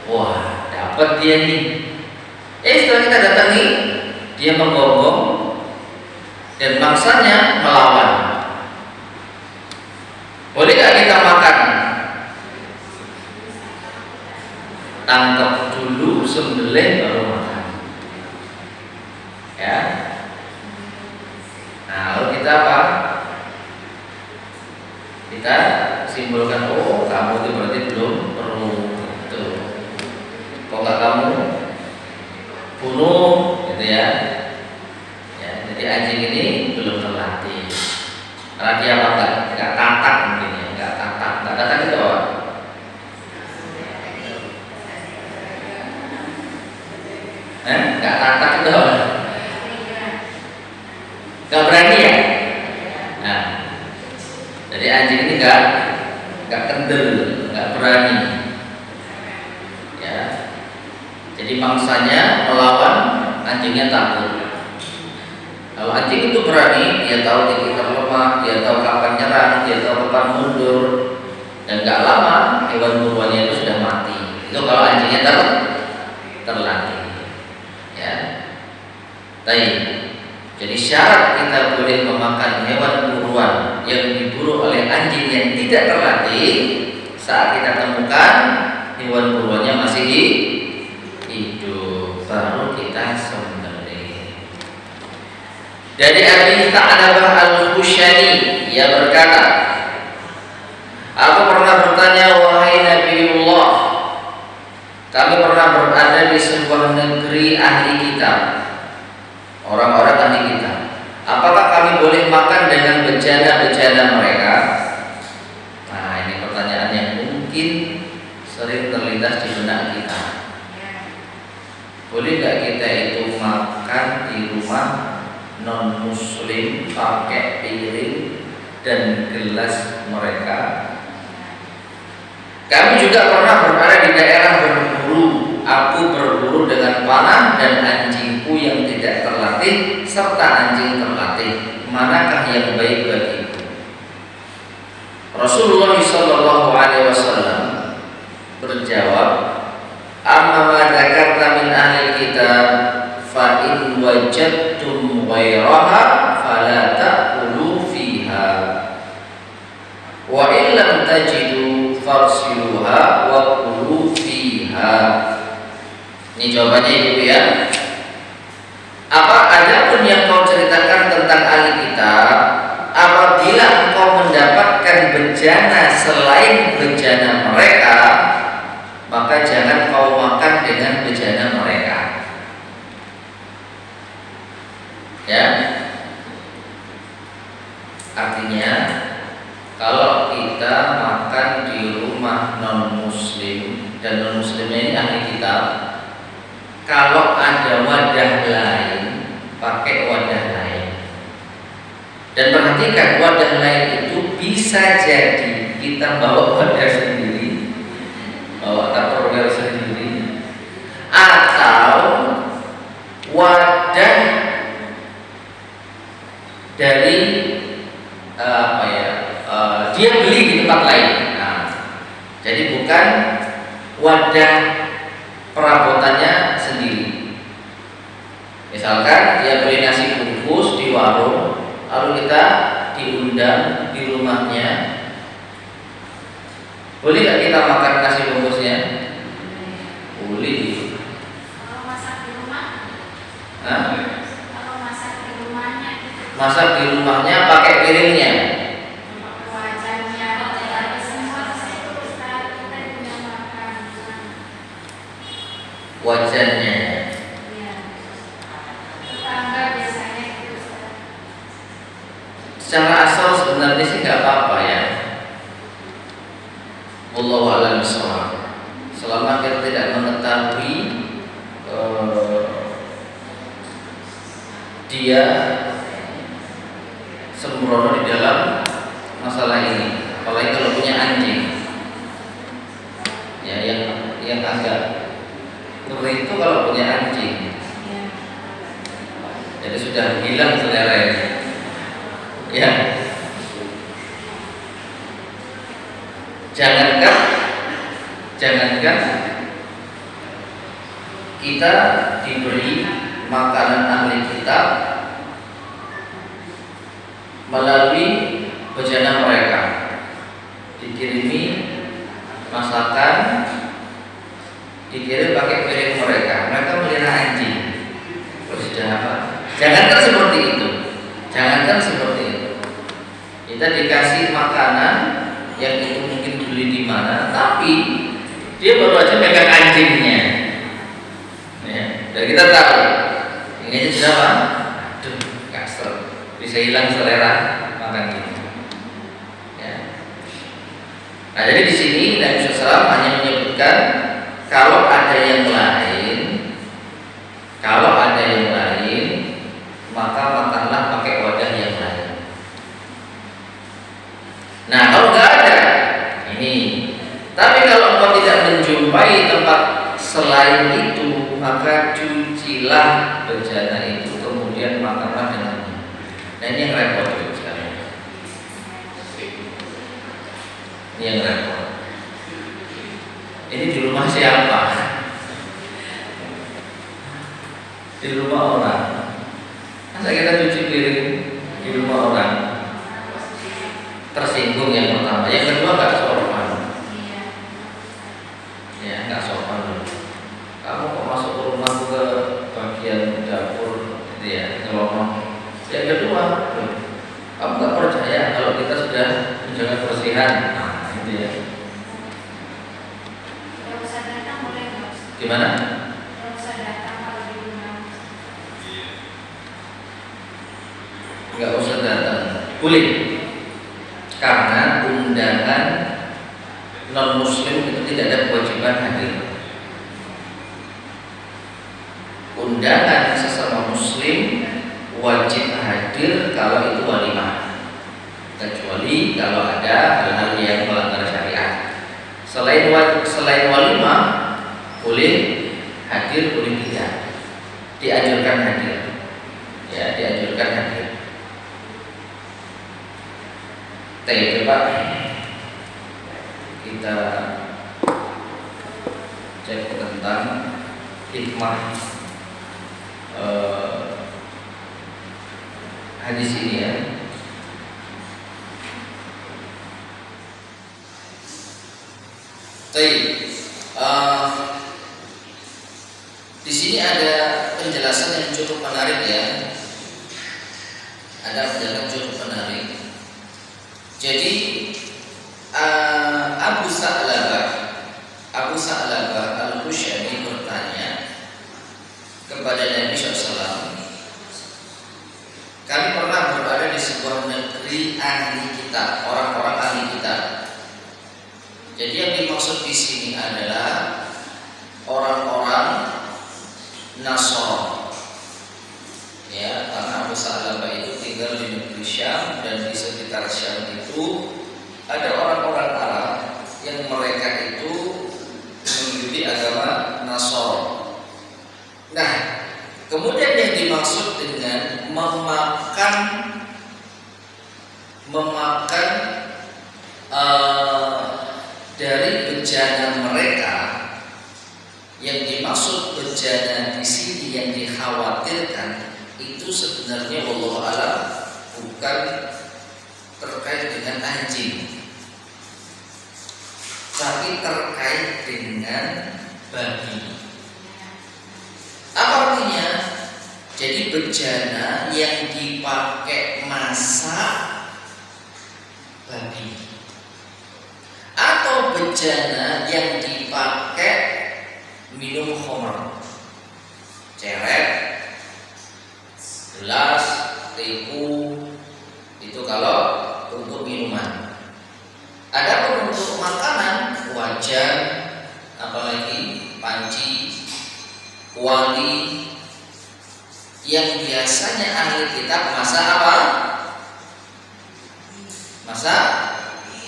Wah, dapat dia nih. Setelah kita datangi, dia menggonggong dan mangsanya melawan. Boleh nggak kita makan? Tangkap dulu, sembelih, baru makan. Ya. Nah, lalu kita apa? Kita simpulkan, oh kamu itu berarti belum perlu itu. Kok nggak kamu bunuh, gitu ya? Ya, jadi anjing ini belum terlatih. Karena dia apa nggak tatak mungkin ya, nggak tatak itu apa? Nggak tatak itu apa? Nggak berani ya? Nah, jadi anjing ini nggak kendel, nggak berani. Ya, jadi mangsanya melawan, anjingnya takut. Kalau anjing itu berani, dia tahu titik terlemah, dia tahu kapan nyerang, dia tahu kapan mundur, dan nggak lama hewan buruannya itu sudah mati. Itu kalau anjingnya terlatih. Ya, jadi syarat kita boleh memakan hewan buruan yang diburu oleh anjing yang tidak terlatih saat kita temukan hewan buruannya masih hidup, baru kita sembelih. Dari Abi Tha'labah Al-Khushani, ia berkata, aku pernah bertanya, wahai Nabiullah, kami pernah berada di sebuah negeri ahli kitab, orang-orang ahli kitab. Apakah kami boleh makan dengan bejana-bejana mereka? Nah, ini pertanyaan yang mungkin sering terlintas di benak kita. Boleh nggak kita itu makan di rumah non muslim pakai piring dan gelas mereka? Kami juga pernah berada di daerah berburu. Aku berburu dengan panah dan anjingku yang tidak terlatih serta anjing terlatih. Manakah yang baik bagiku? Rasulullah SAW berjawab, amma ma dzakarta min ahli kitab fa in wajadtum ghairaha fala ta'kulu fiha wa in lam tajidu farsiluha wa kulu fiha. Ini jawabannya Ibu ya. Adapun yang kau ceritakan tentang ahli kitab, apabila engkau mendapatkan bejana selain bejana mereka, maka jangan kau makan dengan bejana mereka. Ya. Artinya, kalau kita makan di rumah non muslim dan non muslimnya ini ahli kitab, kalau ada wadah lain, pakai wadah lain. Dan perhatikan, wadah lain itu bisa jadi kita bawa wadah sendiri, bawa tupperware sendiri, atau wadah dari dia beli di tempat lain. Nah, jadi bukan wadah perabotannya sendiri. Misalkan dia beli nasi bungkus di warung, lalu kita diundang di rumahnya, Boleh nggak kita makan nasi bungkusnya? Boleh. Kalau masak di rumah? Hah? Kalau masak di rumahnya? Masak di rumahnya pakai piringnya. Wajannya ada semua itu Ustaz, kita punya makan. Wajannya. Iya. Tetangga biasanya itu Ustaz. Secara asal sebenarnya sih nggak apa-apa ya. Wallahu a'lam bishawab. Selama kita tidak mengetahui dia sembrono di dalam masalah ini. Apalagi kalau punya anjing, ya yang agak ngeri itu kalau punya anjing. Iya. Jadi sudah hilang selera ini. Ya. Jangankan kita diberi makanan ahli kitab melalui bejana mereka, dikirimi masakan, dikirim pakai piring mereka melihara anjing. Sudah apa? Jangankan seperti itu. Kita dikasih makanan yang itu mungkin beli di mana, tapi dia baru aja pegang anjingnya. Ya, dan kita tahu ini aja sudah apa? Aduh, kasar. Bisa hilang selera makan gitu. Ya. Nah, jadi di sini Nabi SAW hanya menyebutkan kalau ada yang lain, maka makanlah pakai wadah yang lain. Nah, kalau nggak ada ini, tapi kalau engkau tidak menjumpai tempat selain itu, maka cucilah bejana itu, kemudian makanlah dengannya. Nah, ini yang repot sekarang. Ini yang repot. Ini di rumah siapa? Di rumah orang. Masa kita cuci piring di rumah orang? Tersinggung yang pertama. Yang kedua nggak sopan. Ya, nggak sopan dulu. Kamu kok masuk ke rumahku ke bagian dapur, gitu ya, nyelonong. Yang kedua, kamu nggak percaya kalau kita sudah menjaga kebersihan. Nah, gitu ya. Gimana? Nggak usah datang. Boleh. Karena undangan non muslim itu tidak ada kewajiban hadir. Undangan sesama muslim wajib hadir kalau itu walimah, kecuali kalau ada hal-hal yang melanggar syariat. Selain walimah boleh hadir, boleh tidak. Dianjurkan hadir. Ya, dianjurkan hadir. Coba kita cek tentang hikmah hadis ini ya. Di sini ada penjelasan yang cukup menarik ya. Ada penjelasan cukup menarik. Jadi Abu Sa'labah Al-Khushani bertanya kepada Nabi SAW, kami pernah berada di sebuah negeri ahli kitab, orang-orang ahli kitab. Jadi yang dimaksud di sini adalah orang-orang Nasrani. Ya, karena Abu Sa'labah itu tinggal di negeri Syam, dan di sekitar Syam itu ada orang-orang Arab yang mereka itu mengikuti agama Nasrani. Nah, kemudian yang dimaksud dengan memakan dari bejana mereka, yang dimaksud bejana di sini yang dikhawatirkan itu sebenarnya wallahu a'lam bukan terkait dengan anjing. tapi terkait dengan babi. Apa artinya? Jadi bejana yang dipakai masak babi, atau bejana yang dipakai minum khamr, ceret, gelas, tiku, itu kalau untuk minuman. Adapun untuk makanan, wajan, apalagi panci, kuali, yang biasanya ahli kitab masak apa? Masak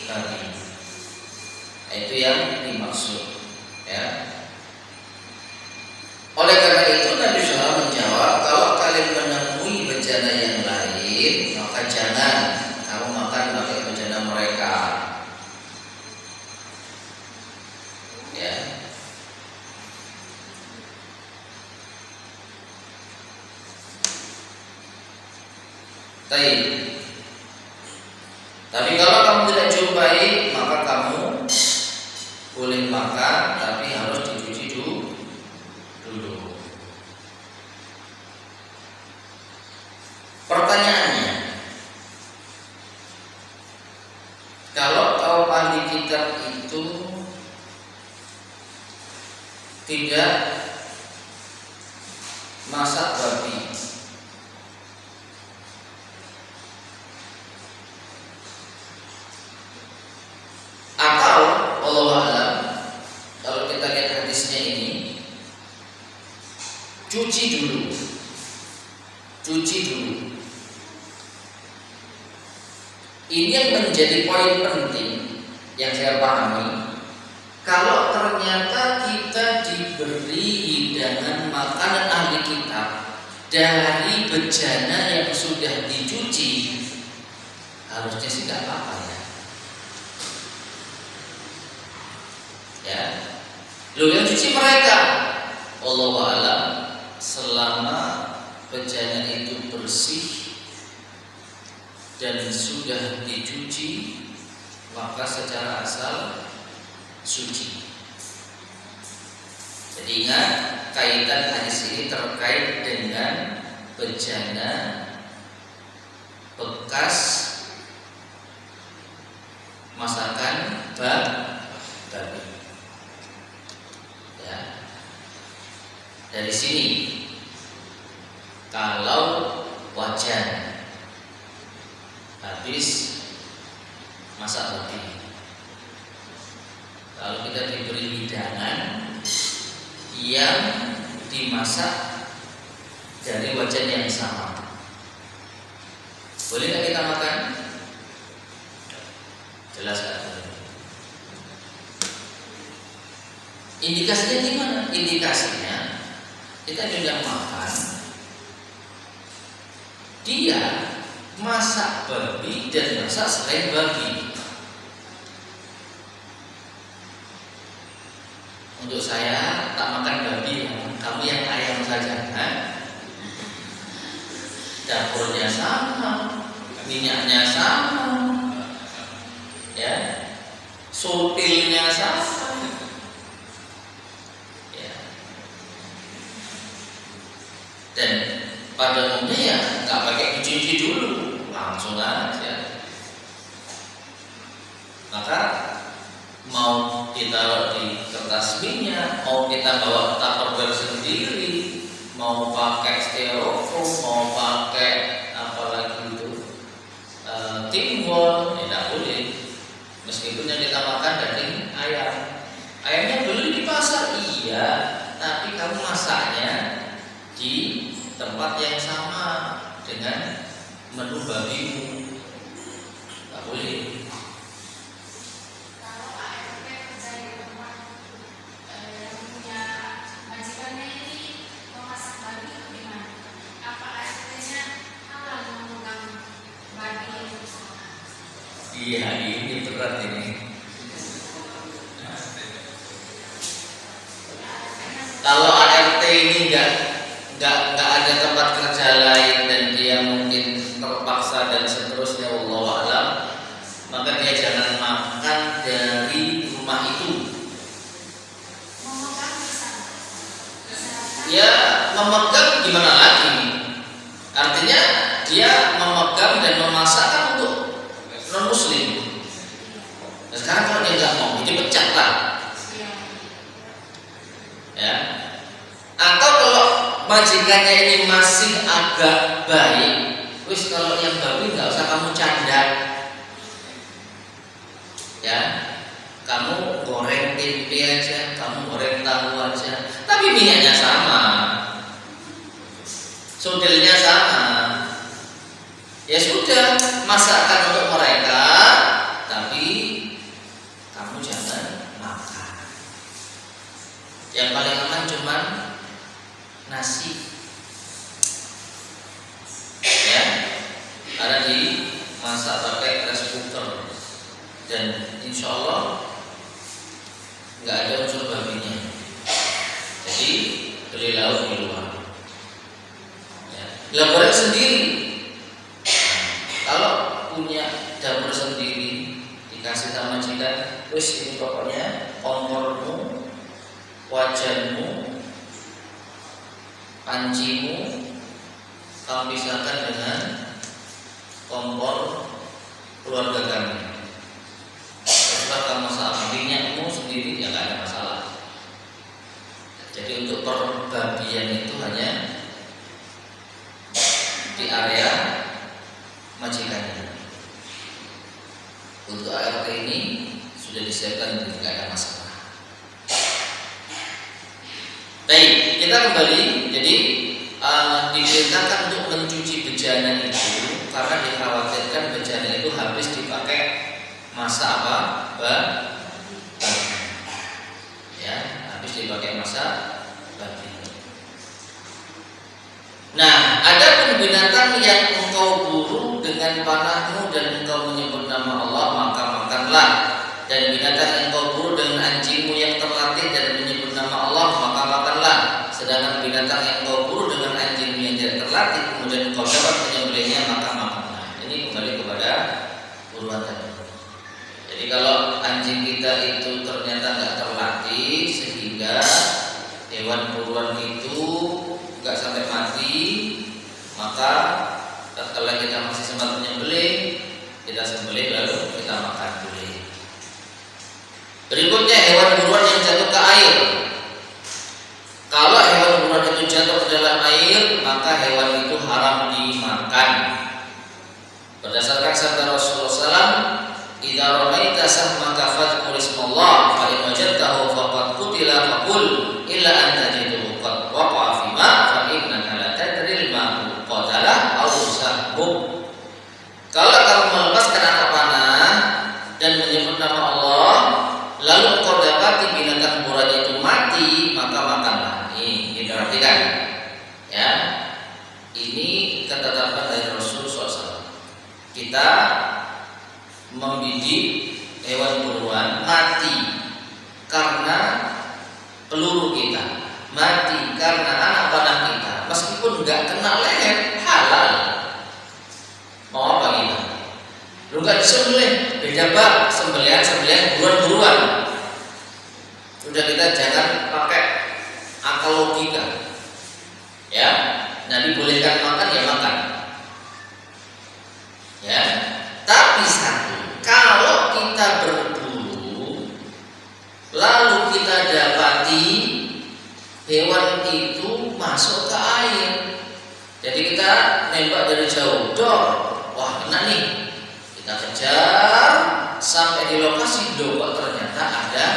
babi. Itu yang dimaksud, ya. Oleh karena itu Nabi SAW menjawab, kalau kalian menemui bejana yang lain, maka jangan kamu makan pakai bejana mereka, ya. Tapi kalau kamu tidak jumpai, maka kamu boleh makan, tapi harus dicuci dulu. Pertanyaannya, kalau kaum ahli kitab itu tidak masak babi, atau Allah alam, kalau kita lihat hadisnya ini, cuci dulu. Ini yang menjadi poin penting yang saya pahami. Kalau ternyata kita diberi hidangan makanan ahli kitab dari bejana yang sudah dicuci, harusnya sih tidak apa-apa, ya. Loh, yang cuci mereka, Allahu a'lam, selama bejana itu bersih dan sudah dicuci, maka secara asal suci. Jadi ingat, kaitan hadis ini terkait dengan bejana bekas masakan babi. Ya. Dari sini, kalau wajan habis masak babi, kalau kita diberi hidangan yang dimasak dari wajan yang sama, boleh nggak kita makan? Jelas kan? Indikasinya gimana? Indikasinya kita diundang makan, dia masak babi dan masak selain babi. Untuk saya tak makan babi, kamu yang ayam saja, kan? Dapurnya sama, minyaknya sama, ya, sotilnya sama, ya. Dan pada umumnya ya nggak pakai dicuci dulu, langsung aja. Maka mau ditaruh di kertas minyak, mau kita bawa tupperware sendiri, mau pakai styrofoam, mau pakai apalagi itu timbul, tidak boleh. Meskipun yang kita makan daging ayam, ayamnya beli di pasar, iya, tapi kamu masaknya di tempat yang sama dengan menu babimu, nggak boleh. Kalau ART kerja di rumah, yang punya majikannya ini memasak babi gimana? Apa ART-nya halal memegang babi yang bersama? Iya, ini berat ini. Kalau ART ini nggak ada tempat kerja lain dan dia mungkin terpaksa dan seterusnya, wallahu a'lam, maka dia jangan makan dari rumah itu memegang gimana lagi? Artinya dia memegang dan memasakkan untuk non muslim. Nah, sekarang kalau dia nggak mau, dia pecat lah. Ya. Atau kalau majikannya ini masih agak baik, wis kalau yang babi nggak usah kamu canda. Ya, kamu goreng tempe aja, kamu goreng tahu aja, tapi minyaknya sama, sudilnya sama. Ya sudah, masakan untuk mereka, tapi kamu jangan makan. Yang paling aman cuman nasi, ya, karena dimasak pakai rice cooker dan insya Allah nggak ada unsur babinya. Jadi beli lauk di luar. Ya. Goreng sendiri. Kalau punya dapur sendiri dikasih sama majikan, terus ini pokoknya kompormu, wajanmu, pancimu kamu pisahkan dengan kompor keluarga kami. Setelah kamu masak minyakmu sendiri, ya nggak ada masalah. Jadi untuk perbabian itu hanya di area majikannya. Untuk ART ini sudah disiapkan, tidak ada masalah. Baik, kita kembali. Jadi diperintahkan untuk mencuci bejana itu karena dikhawatirkan bejana itu habis dipakai masa apa? Ya, habis dipakai masa babi. Nah, ada pun binatang yang engkau buru dengan panahmu dan engkau menyebut nama Allah, maka makanlah. Dan binatang yang engkau buru dengan anjingmu yang terlatih dan menyebut nama Allah, maka makanlah. Sedangkan binatang yang engkau buru dengan anjingmu yang tidak terlatih, kemudian engkau dapat menyembelihnya, maka makanlah. Ini kembali kepada buruan tadi. Jadi kalau anjing kita itu ternyata nggak terlatih sehingga hewan buruan itu nggak sampai mati, maka setelah kita masih sempat menyembelih, kita sembelih lalu kita makan dulu. Berikutnya hewan buruan yang jatuh ke air. Kalau hewan buruan itu jatuh ke dalam air, maka hewan itu haram dimakan. Berdasarkan sabda Rasulullah SAW, "Idza ramaita sahmaka fadhkur ismallah, fa in wajadtahu faqad qutila faqul illa an tajidu qad waqa'a fi ma fa innaka la tadril ma qatala aw sahbu." Kalau kamu melepaskan anak panah dan menyebut nama Allah, lalu engkau dapati binatang buruan itu mati, maka makanlah. Ini diperhatikan, ya. Ini ketetapan dari Rasul SAW. Kita membidik hewan buruan mati karena peluru kita, mati karena anak panah kita, meskipun nggak kena leher, halal. Mau apa kita? Lu nggak disembelih, beda bab sembelihan buruan. Udah, kita jangan pakai akal logika, ya. Nabi bolehkan makan, ya makan, ya. Tapi satu, kalau kita berburu lalu kita dapati hewan itu masuk ke air, jadi kita nembak dari jauh, dor, wah kena nih, kita kejar sampai di lokasi, kok ternyata ada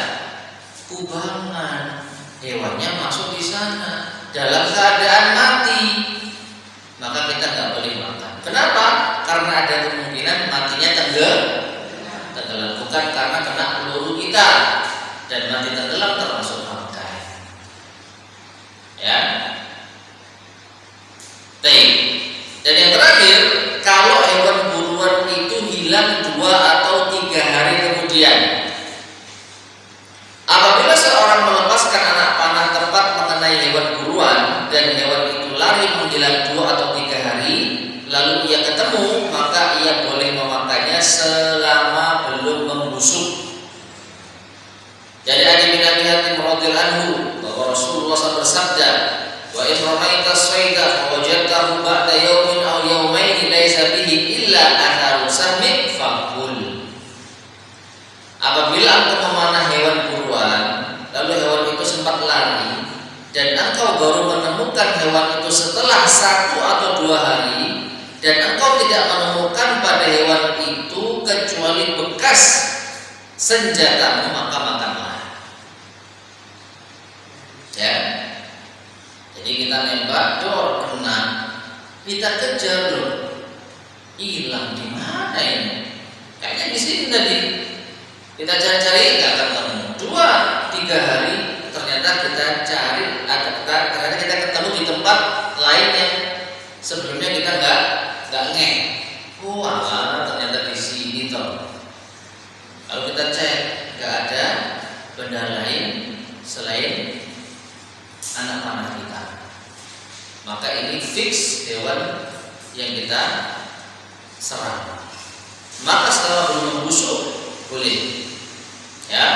kubangan, hewannya masuk di sana dalam keadaan mati, maka kita nggak boleh makan. Kenapa? Karena ada kemungkinan matinya tenggelam, bukan karena kena peluru kita. Dan mati tenggelam termasuk bangkai, ya. Dan yang terakhir, kalau hewan buruan itu hilang 2 atau 3 hari kemudian, apabila seorang melepaskan anak panah tepat mengenai hewan buruan dan hewan itu lari menghilang 2 atau 3 hari, lalu ia ketemu, maka ia boleh memakannya selama belum membusuk. Jadi Adi bin Abi Hatim radhiyallahu anhu bahwa Rasulullah SAW bersabda, Wa in ramaita as-sayda fawajadtahu ba'da yawmin aw yawmayn laysa bihi illa atharu sahmin faqul. Apabila engkau memanah hewan buruan, lalu hewan itu sempat lari, dan engkau baru menemukan hewan itu setelah 1 atau 2 hari, dan engkau tidak menemukan pada hewan itu kecuali bekas senjatamu, maka makanlah. Ya, jadi kita nembak, dor, kena, kita kejar loh, hilang di mana ini? Kayaknya di sini tadi. Kita cari-cari nggak ketemu. 2-3 hari ternyata kita cari, ternyata kita ketemu di tempat lain yang sebelumnya kita nggak ngeh. Oh, ternyata di sini toh. Kalau kita cek nggak ada benda lain selain anak panah kita, maka ini fix hewan yang kita serang. Maka setelah belum membusuk boleh. Ya,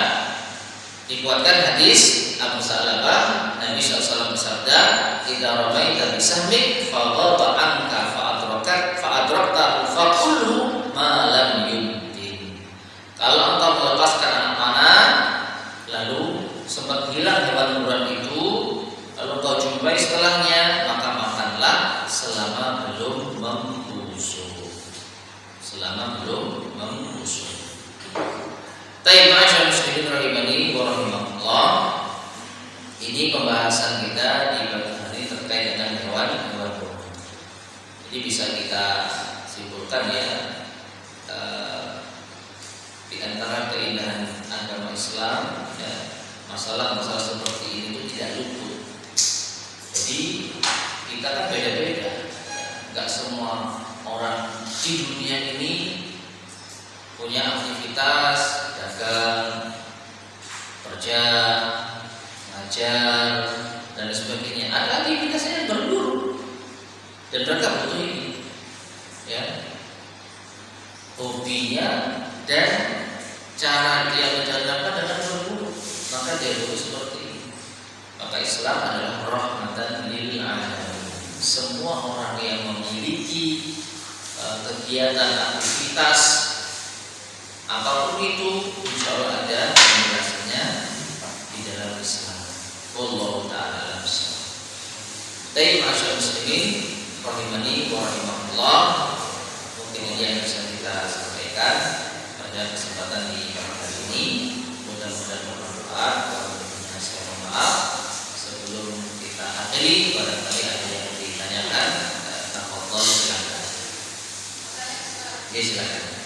dikuatkan hadis Abu Sa'labah, Nabi SAW bersabda, "Idza ramaita bisahmik faghaba anka fa'adrakta faqulhu ma lam yumkin." Kalau engkau melepaskan anak panah, lalu sempat hilang hewan buruan itu, lalu engkau jumpai setelahnya, maka makanlah selama belum membusuk. Selama belum membusuk. Taib ma'asyar muslimin rahimani wa rahimakumullah. Ini pembahasan kita di pagi hari terkait dengan hewan buruan. Jadi bisa kita simpulkan ya, di antara keindahan agama Islam ya, masalah-masalah seperti ini itu tidak luput. Jadi kita kan beda-beda. Enggak semua orang di dunia ini punya aktivitas dagang, kerja, ngajar, dan sebagainya. Ada aktivitasnya yang berburu, dan mereka butuh ini, ya, hobinya dan cara dia menjalankan dengan berburu, maka dia butuh seperti ini. Maka Islam adalah rahmatan lil alamin. Semua orang yang memiliki kegiatan aktivitas apapun itu, insya Allah ada penjelasannya di dalam Islam. Wallahu ta'ala alam. Taib ma'asyar muslimin rahimani wa rahimakumullah. Mungkin ini yang bisa kita sampaikan pada kesempatan di hari ini. Mudah-mudahan bermanfaat. Kalau saya mohon maaf. Sebelum kita akhiri, barangkali ada yang ditanyakan, tafadhol silakan. Ya, silakan.